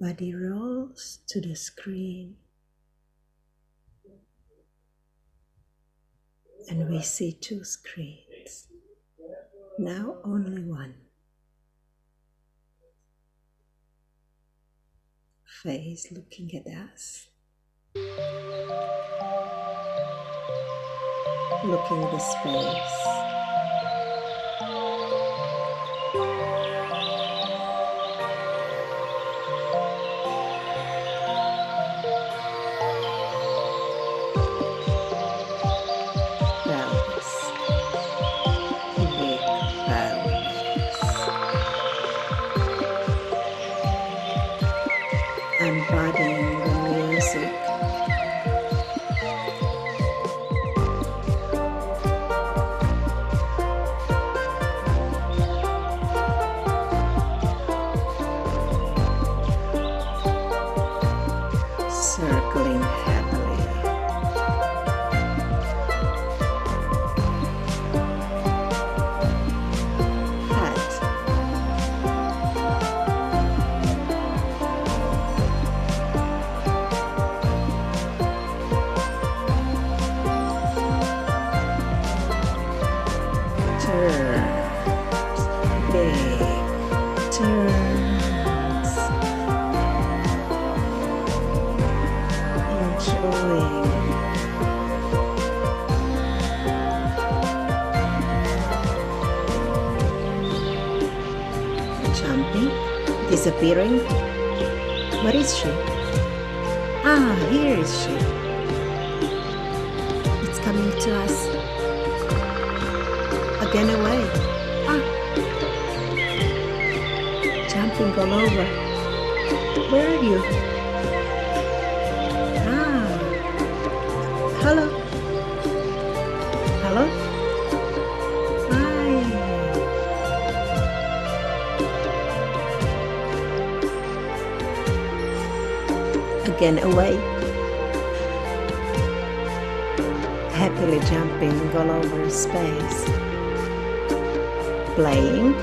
Body rolls to the screen. And we see two screens. Now only one. Face looking at us. Looking at the space. Embodying the music. Circling happily. Head. Turns, big turns, enjoying, jumping, disappearing. Where is she? Ah, here is she. It's coming to us. Again away. Ah. Jumping all over. Where are you? Ah. Hello. Hello. Hi. Again away. Happily jumping all over space. Playing,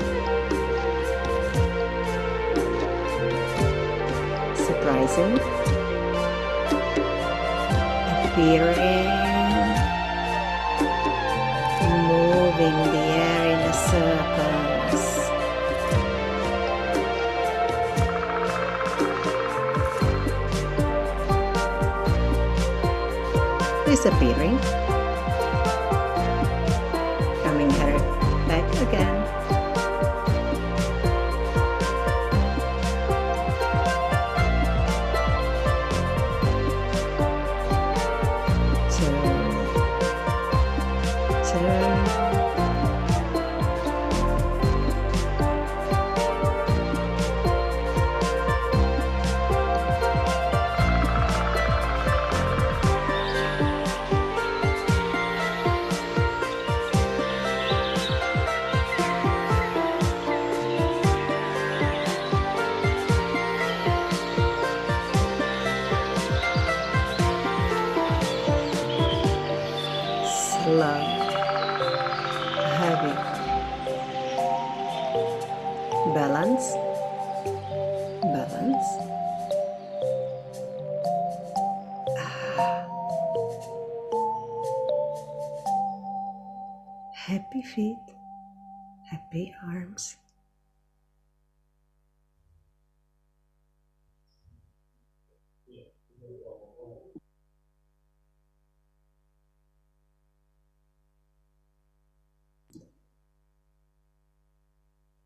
surprising, appearing, moving the air in the circles, disappearing, coming here back again. Slow, heavy, balance, balance. Happy feet, happy arms.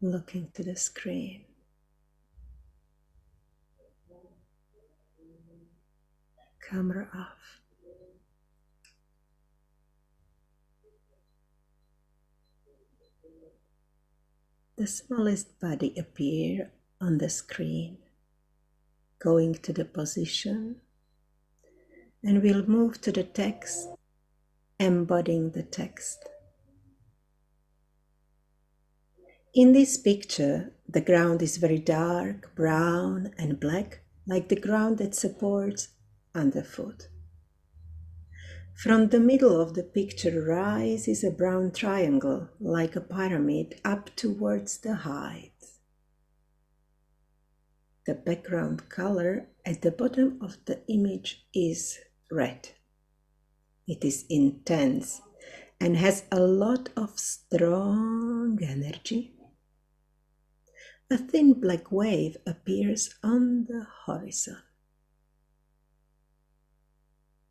Looking to the screen. Camera off. The smallest body appear on the screen, going to the position, and we'll move to the text, embodying the text. In this picture, the ground is very dark, brown and black, like the ground that supports underfoot. From the middle of the picture rises a brown triangle, like a pyramid, up towards the height. The background color at the bottom of the image is red. It is intense and has a lot of strong energy. A thin black wave appears on the horizon.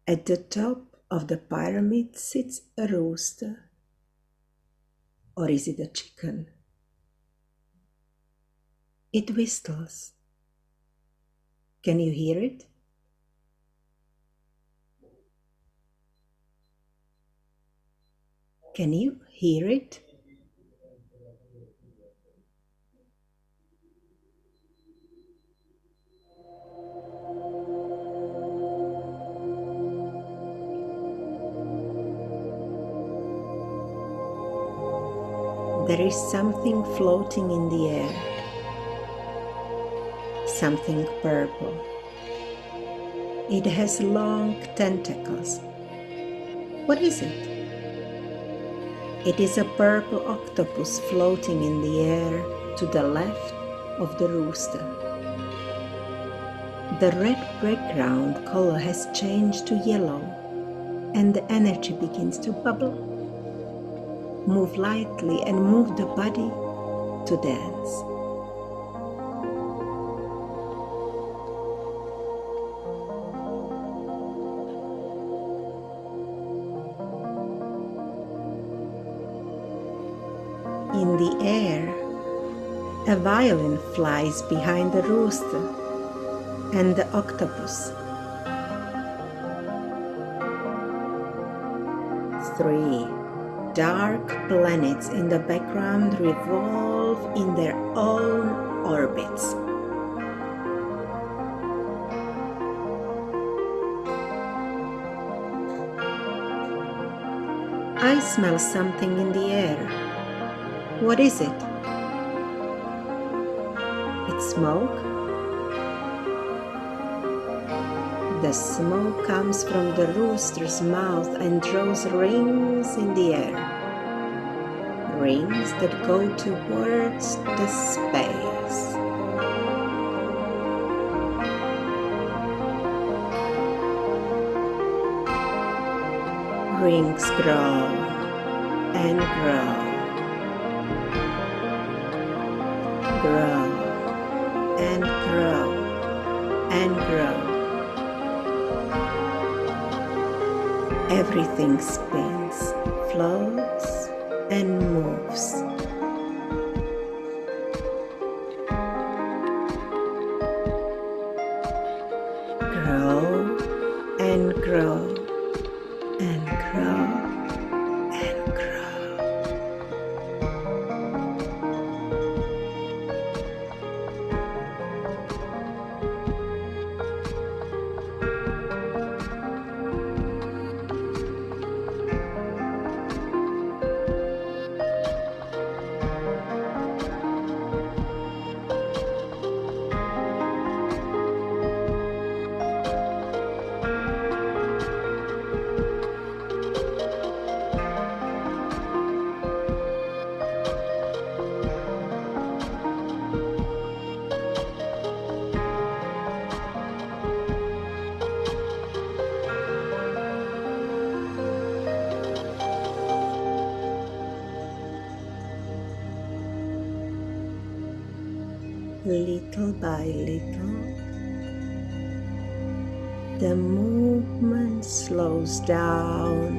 At the top of the pyramid sits a rooster. Or is it a chicken? It whistles. Can you hear it? Can you hear it? There is something floating in the air, something purple. It has long tentacles. What is it? It is a purple octopus floating in the air to the left of the rooster. The red background color has changed to yellow, and the energy begins to bubble. Move lightly and move the body to dance. In the air, a violin flies behind the rooster and the octopus. 3 dark planets in the background revolve in their own orbits. I smell something in the air. What is it? It's smoke? The smoke comes from the rooster's mouth and draws rings in the air. Rings that go towards the space. Rings grow and grow. Grow and grow and grow. Everything spins, floats, and moves. Grow and grow and grow and grow. Little by little, the movement slows down.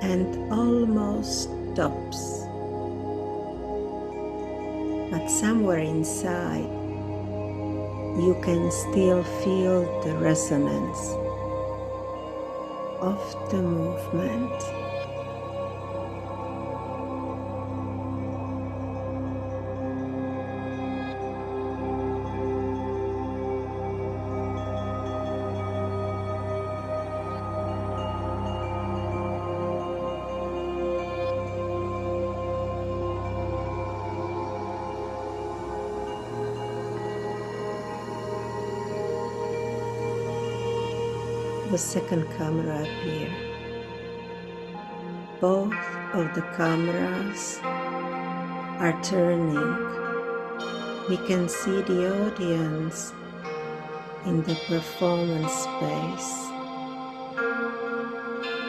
And almost stops. But somewhere inside, you can still feel the resonance of the movement. The second camera appeared. Both of the cameras are turning, we can see the audience in the performance space,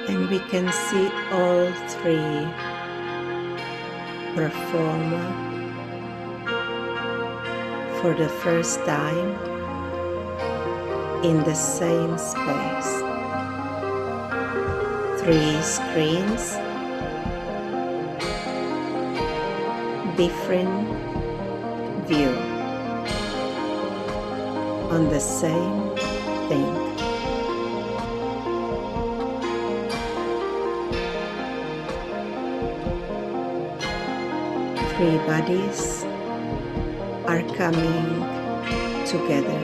and we can see all three performer for the first time in the same space. 3 screens, different view on the same thing. Three bodies are coming together.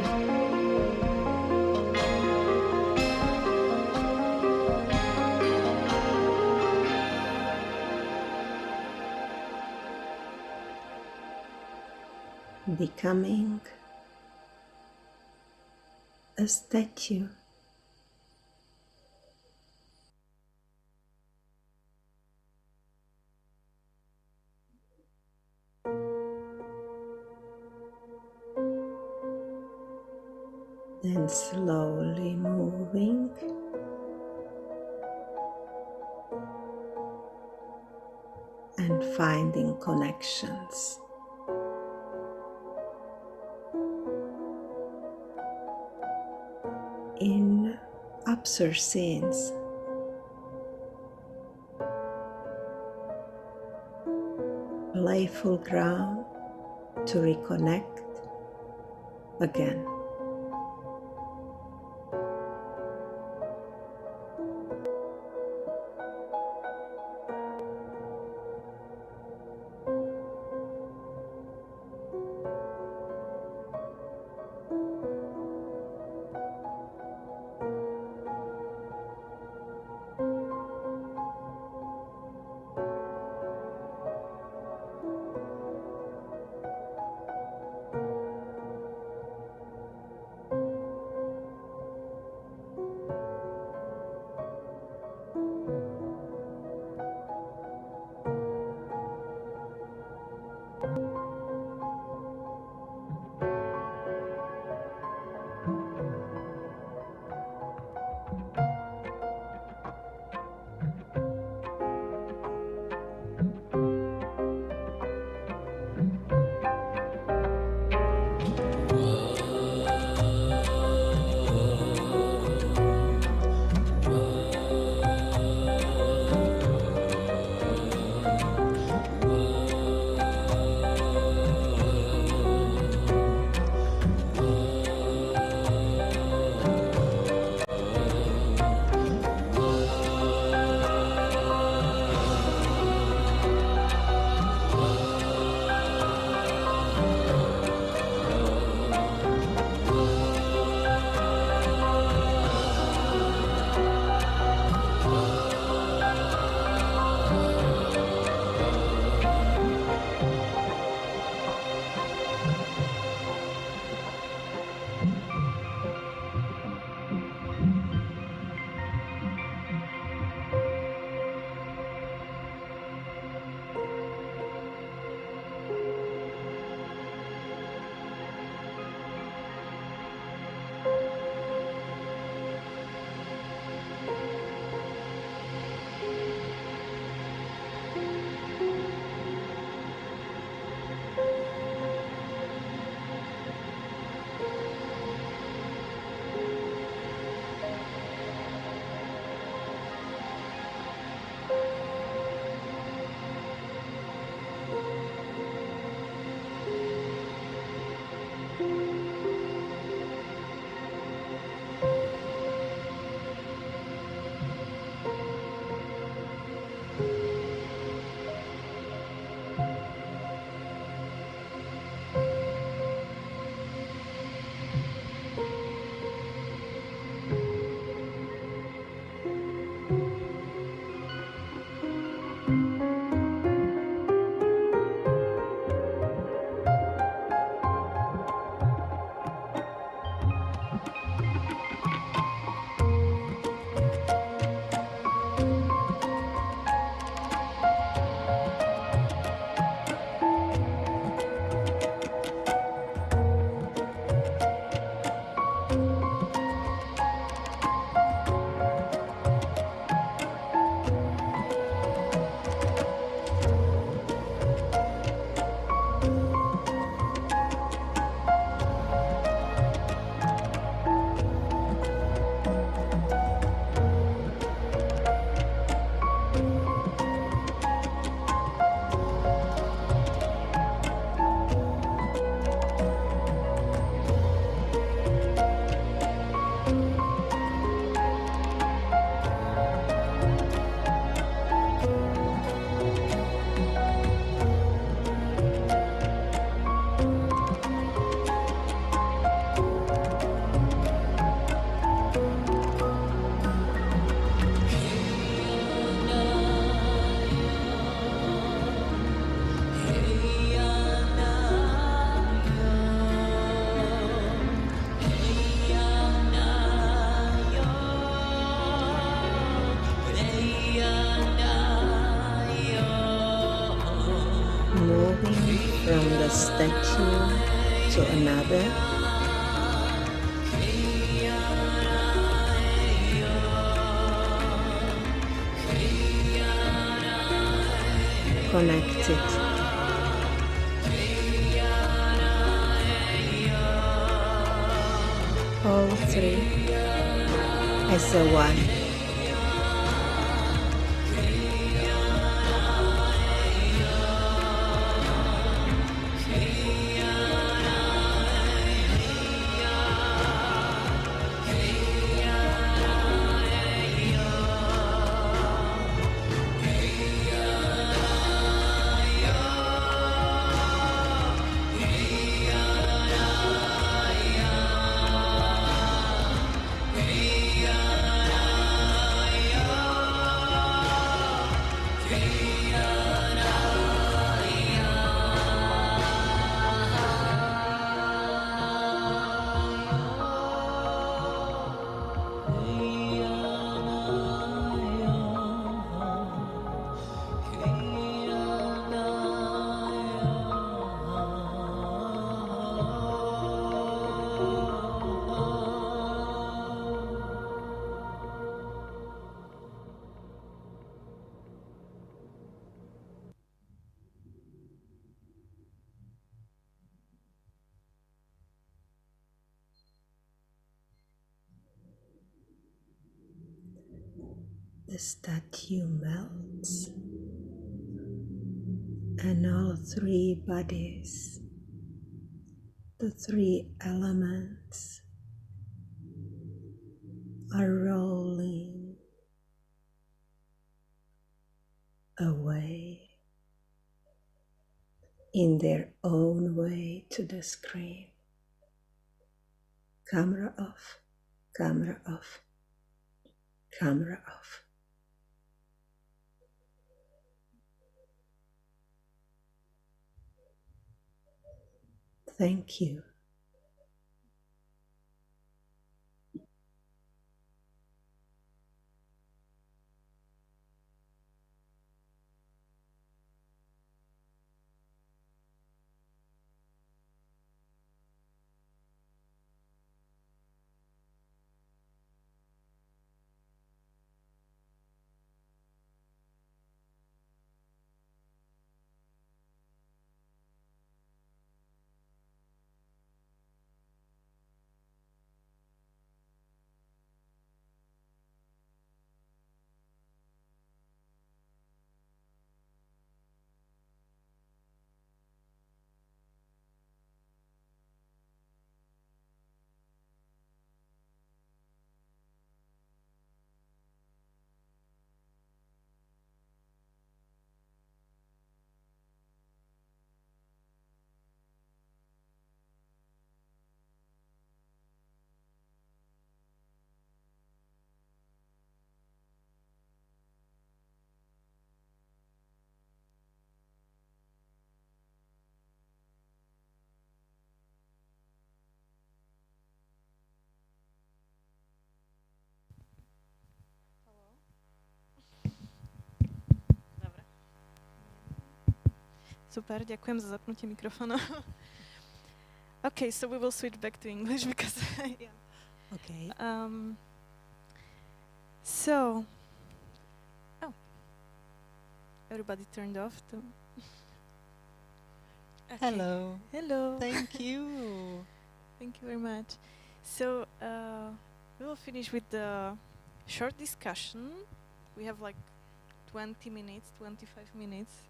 Becoming a statue. Then slowly moving and finding connections. In absurd scenes, playful ground to reconnect again. statue to another. Connected. All three as a one. The statue melts, and all three bodies, the three elements, are rolling away in their own way to the screen. Camera off, camera off, camera off. Thank you. Super, ďakujem za zapnutie mikrofónu. Okay, so we will switch back to English because yeah. Okay. So, oh, everybody turned off. Okay. Hello. Hello. Thank you. Thank you very much. So we will finish with the short discussion. We have like 20 minutes, 25 minutes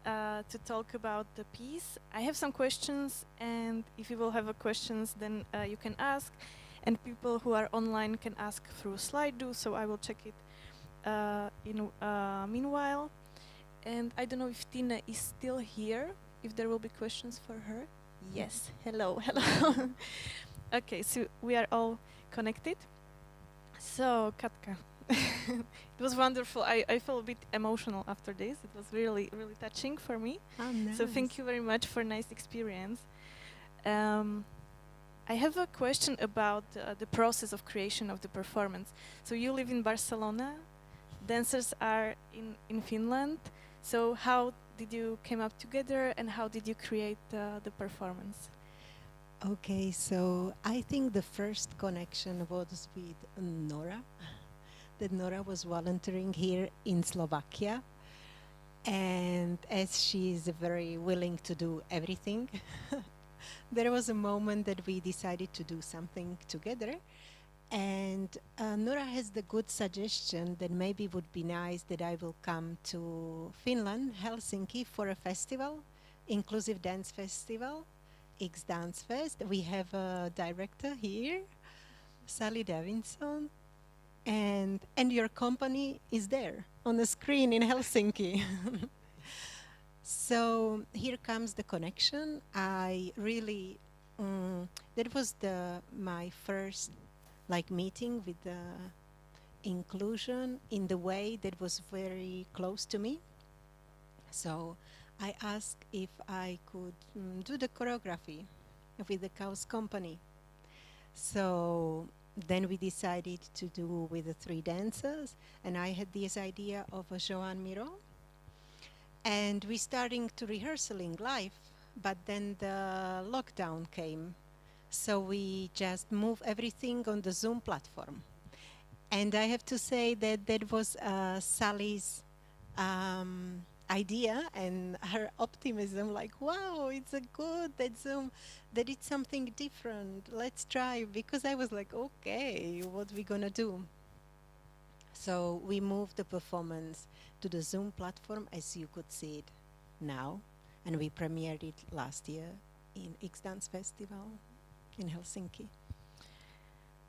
to talk about the piece. I have some questions, and if you will have questions, then you can ask. And people who are online can ask through Slido, so I will check it meanwhile. And I don't know if Tina is still here, if there will be questions for her. Yes, hello, hello. Okay, so we are all connected. So, Katka, it was wonderful. I felt a bit emotional after this. It was really, really touching for me. Oh, nice. So thank you very much for a nice experience. I have a question about the process of creation of the performance. So you live in Barcelona, dancers are in Finland. So how did you came up together, and how did you create the performance? Okay, so I think the first connection was with Nora. That Nora was volunteering here in Slovakia, and as she is very willing to do everything, there was a moment that we decided to do something together. And Nora has the good suggestion that maybe it would be nice that I will come to Finland, Helsinki, for a festival, inclusive dance festival, X Dance Fest. We have a director here, Sally Davidson, and your company is there on the screen in Helsinki. So here comes the connection. I really, that was my first meeting with the inclusion in the way that was very close to me. So I asked if I could do the choreography with the Chaos Company. So then we decided to do with the 3 dancers, and I had this idea of a Joan Miró. And we starting to rehearsing live, but then the lockdown came. So we just moved everything on the Zoom platform. And I have to say that that was Sally's idea and her optimism, like, wow, it's a good, that Zoom, that it's something different, let's try. Because I was like, okay, what we gonna do? So we moved the performance to the Zoom platform, as you could see it now. And we premiered it last year in X Dance Festival in Helsinki.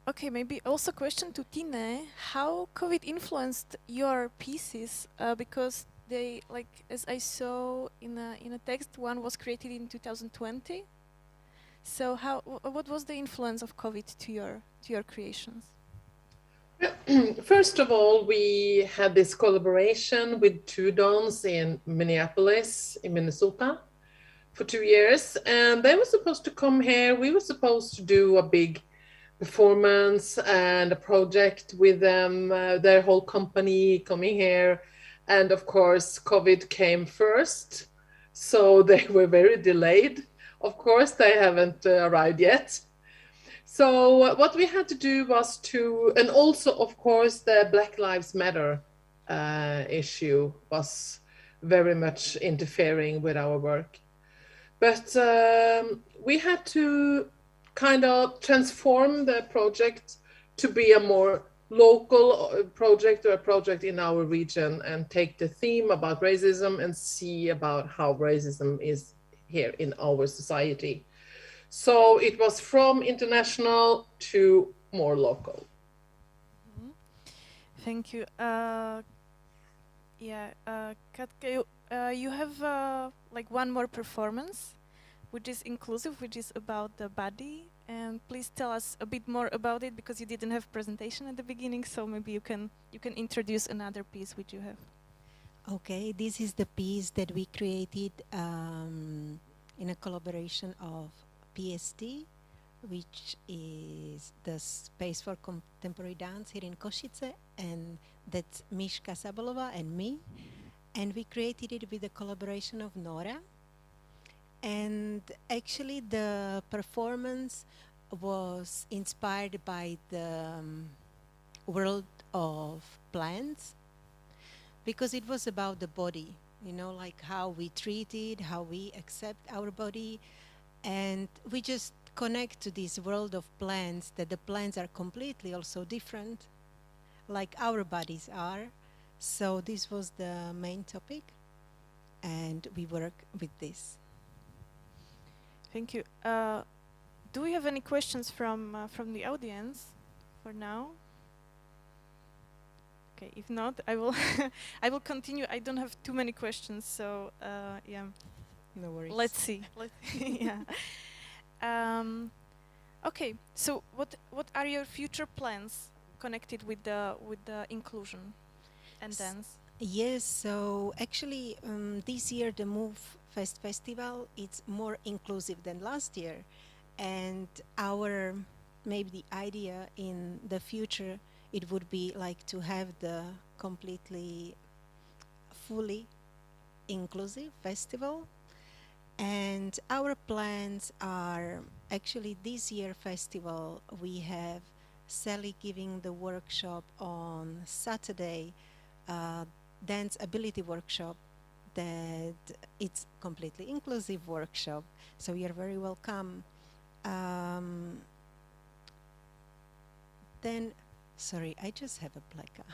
Okay, maybe also question to Tine, how COVID influenced your pieces, because they, like, as I saw in a text, one was created in 2020. So what was the influence of COVID to your creations? First of all, we had this collaboration with 2 dons in Minneapolis, in Minnesota, for 2 years, and they were supposed to come here. We were supposed to do a big performance and a project with them, their whole company coming here, and of course COVID came first, so they were very delayed. Of course, they haven't arrived yet. So what we had to do was to, and also of course the Black Lives Matter issue was very much interfering with our work. But we had to kind of transform the project to be a more local project, or a project in our region, and take the theme about racism and see about how racism is here in our society. So it was from international to more local. Thank you. Katka, you have like one more performance, which is inclusive, which is about the body. And please tell us a bit more about it, because you didn't have presentation at the beginning. So maybe you can introduce another piece which you have. Okay, this is the piece that we created in a collaboration of PST, which is the Space for Contemporary Dance here in Košice, and that's Miška Sabolova and me. And we created it with the collaboration of Nora. And actually the performance was inspired by the world of plants, because it was about the body, you know, like how we treat it, how we accept our body. And we just connect to this world of plants, that the plants are completely also different, like our bodies are. So this was the main topic, and we work with this. Thank you. Do we have any questions from the audience for now? Okay, if not, I will I will continue. I don't have too many questions, so yeah. No worries. Let's see. Yeah. Okay. So what are your future plans connected with the inclusion and dance? Yes. So actually, this year the Move Fest Festival it's more inclusive than last year, and our maybe the idea in the future it would be like to have the completely fully inclusive festival. And our plans are actually this year festival. We have Sally giving the workshop on Saturday, dance ability workshop, that it's completely inclusive workshop. So you're very welcome. Then, sorry, I just have a blackout.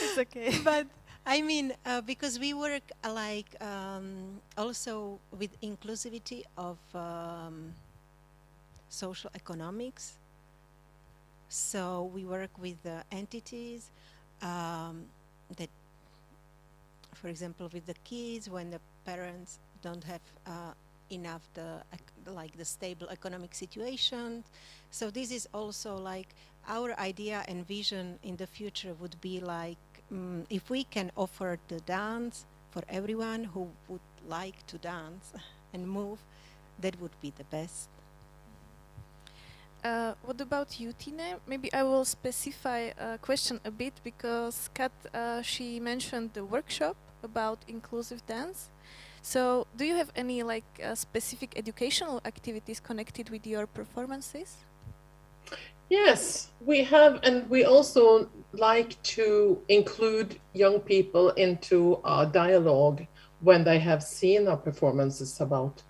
It's okay. But I mean, because we work also with inclusivity of social economics. So we work with entities that, for example, with the kids, when the parents don't have enough the stable economic situation. So this is also like our idea and vision in the future would be like, if we can offer the dance for everyone who would like to dance and move, that would be the best. What about you, Tine? Maybe I will specify a question a bit, because Kat, she mentioned the workshop about inclusive dance. So do you have any specific educational activities connected with your performances? Yes, we have, and we also like to include young people into our dialogue when they have seen our performances about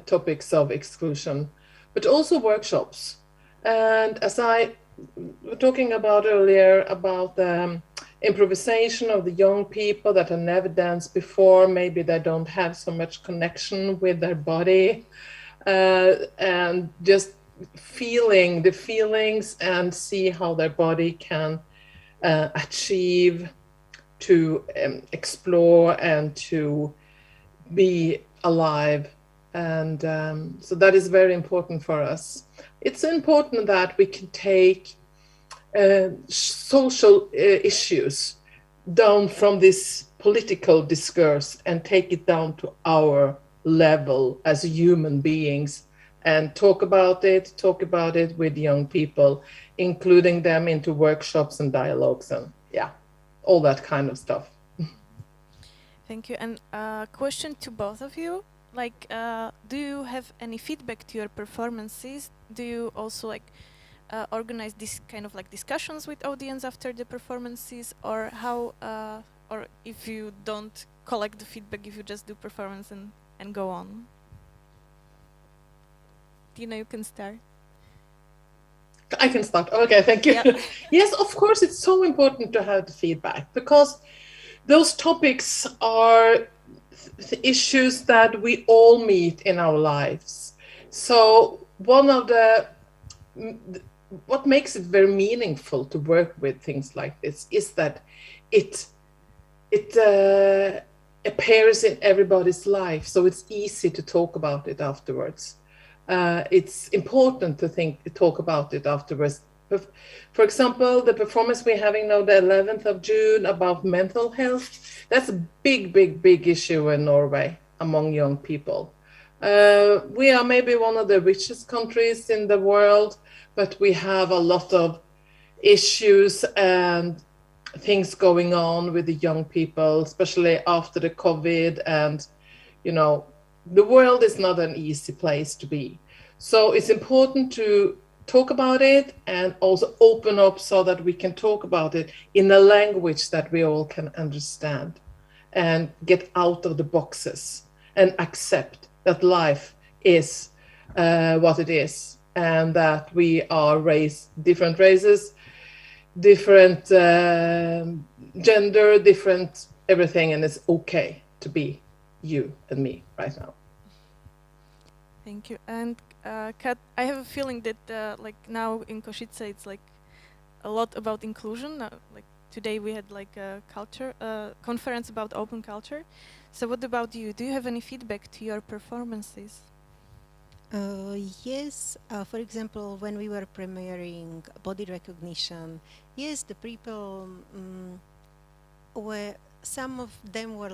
topics of exclusion, but also workshops. And as I was talking about earlier, about the improvisation of the young people that have never danced before, maybe they don't have so much connection with their body, and just feeling the feelings and see how their body can achieve to explore and to be alive. And so that is very important for us. It's important that we can take social issues down from this political discourse and take it down to our level as human beings, and talk about it with young people, including them into workshops and dialogues and all that kind of stuff. Thank you. And question to both of you, do you have any feedback to your performances? Do you also organize this kind of discussions with audience after the performances, or how, or if you don't collect the feedback, if you just do performance and go on? Tina, you can start. I can start. Okay, thank you. Yeah. Yes, of course, it's so important to have the feedback, because those topics are issues that we all meet in our lives. So one of what makes it very meaningful to work with things like this is that it appears in everybody's life, so it's easy to talk about it afterwards. It's important to talk about it afterwards. For example, the performance we're having now, the 11th of June, about mental health, that's a big issue in Norway among young people. We are maybe one of the richest countries in the world, but we have a lot of issues and things going on with the young people, especially after the COVID, and the world is not an easy place to be. So it's important to talk about it and also open up so that we can talk about it in a language that we all can understand, and get out of the boxes and accept that life is what it is, and that we are different races, different gender, different everything, and it's okay to be you and me right now. Thank you. And Kat, I have a feeling that now in Košice it's a lot about inclusion. Today we had a conference about open culture. So what about you? Do you have any feedback to your performances? Yes, for example, when we were premiering body recognition, yes, the people some of them were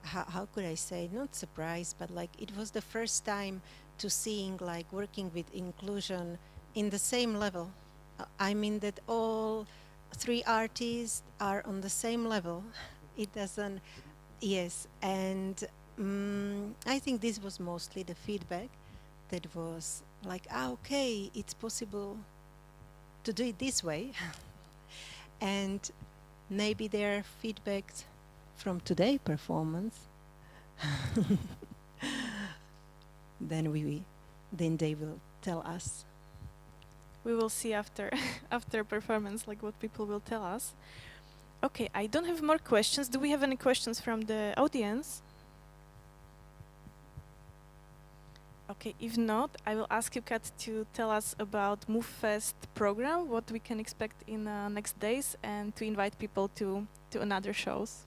how could I say, not surprised, but it was the first time to seeing working with inclusion in the same level. I mean that all three artists are on the same level. It doesn't, yes, and I think this was mostly the feedback that was like, okay, it's possible to do it this way. And maybe their feedback from today performance, then they will tell us. We will see after after performance, like what people will tell us. Okay, I don't have more questions. Do we have any questions from the audience? Okay, if not, I will ask you, Kat, to tell us about MoveFest program, what we can expect in next days, and to invite people to another shows.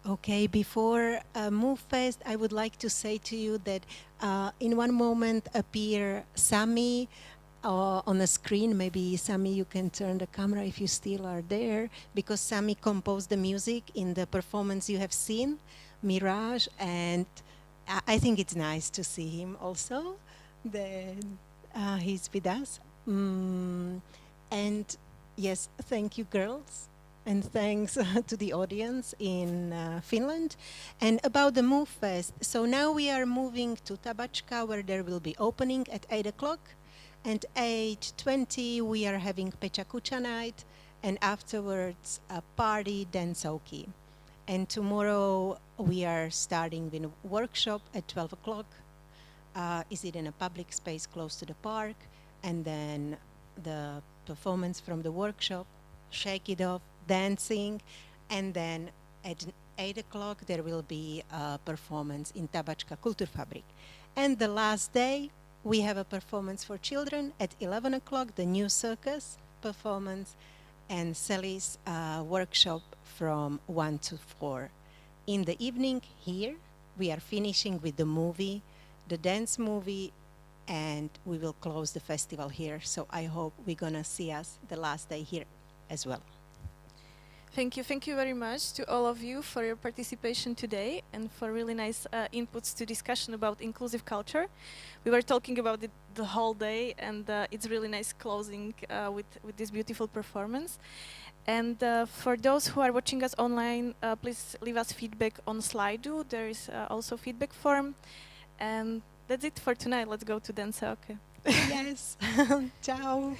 Okay, before MoveFest, I would like to say to you that in one moment appear Sami on the screen. Maybe Sami, you can turn the camera if you still are there, because Sami composed the music in the performance you have seen, Mirage, and I think it's nice to see him also. He's with us. And yes, thank you, girls. And thanks to the audience in Finland. And about the MoveFest, so now we are moving to Tabachka, where there will be opening at 8 o'clock. And 8:20 we are having Pechakucha night, and afterwards a party, Densouki. And tomorrow we are starting with a workshop at 12 o'clock. Is it in a public space close to the park? And then the performance from the workshop, Shake It Off, dancing. And then at 8 o'clock there will be a performance in Tabachka Kulturfabrik. And the last day we have a performance for children at 11 o'clock, the new circus performance, and Sally's workshop from 1 to 4. In the evening here, we are finishing with the movie, the dance movie, and we will close the festival here. So I hope we're gonna see us the last day here as well. Thank you very much to all of you for your participation today and for really nice inputs to discussion about inclusive culture. We were talking about it the whole day, and it's really nice closing with this beautiful performance. And for those who are watching us online, please leave us feedback on Slido. There is also feedback form. And that's it for tonight. Let's go to Densouki. Yes. Ciao.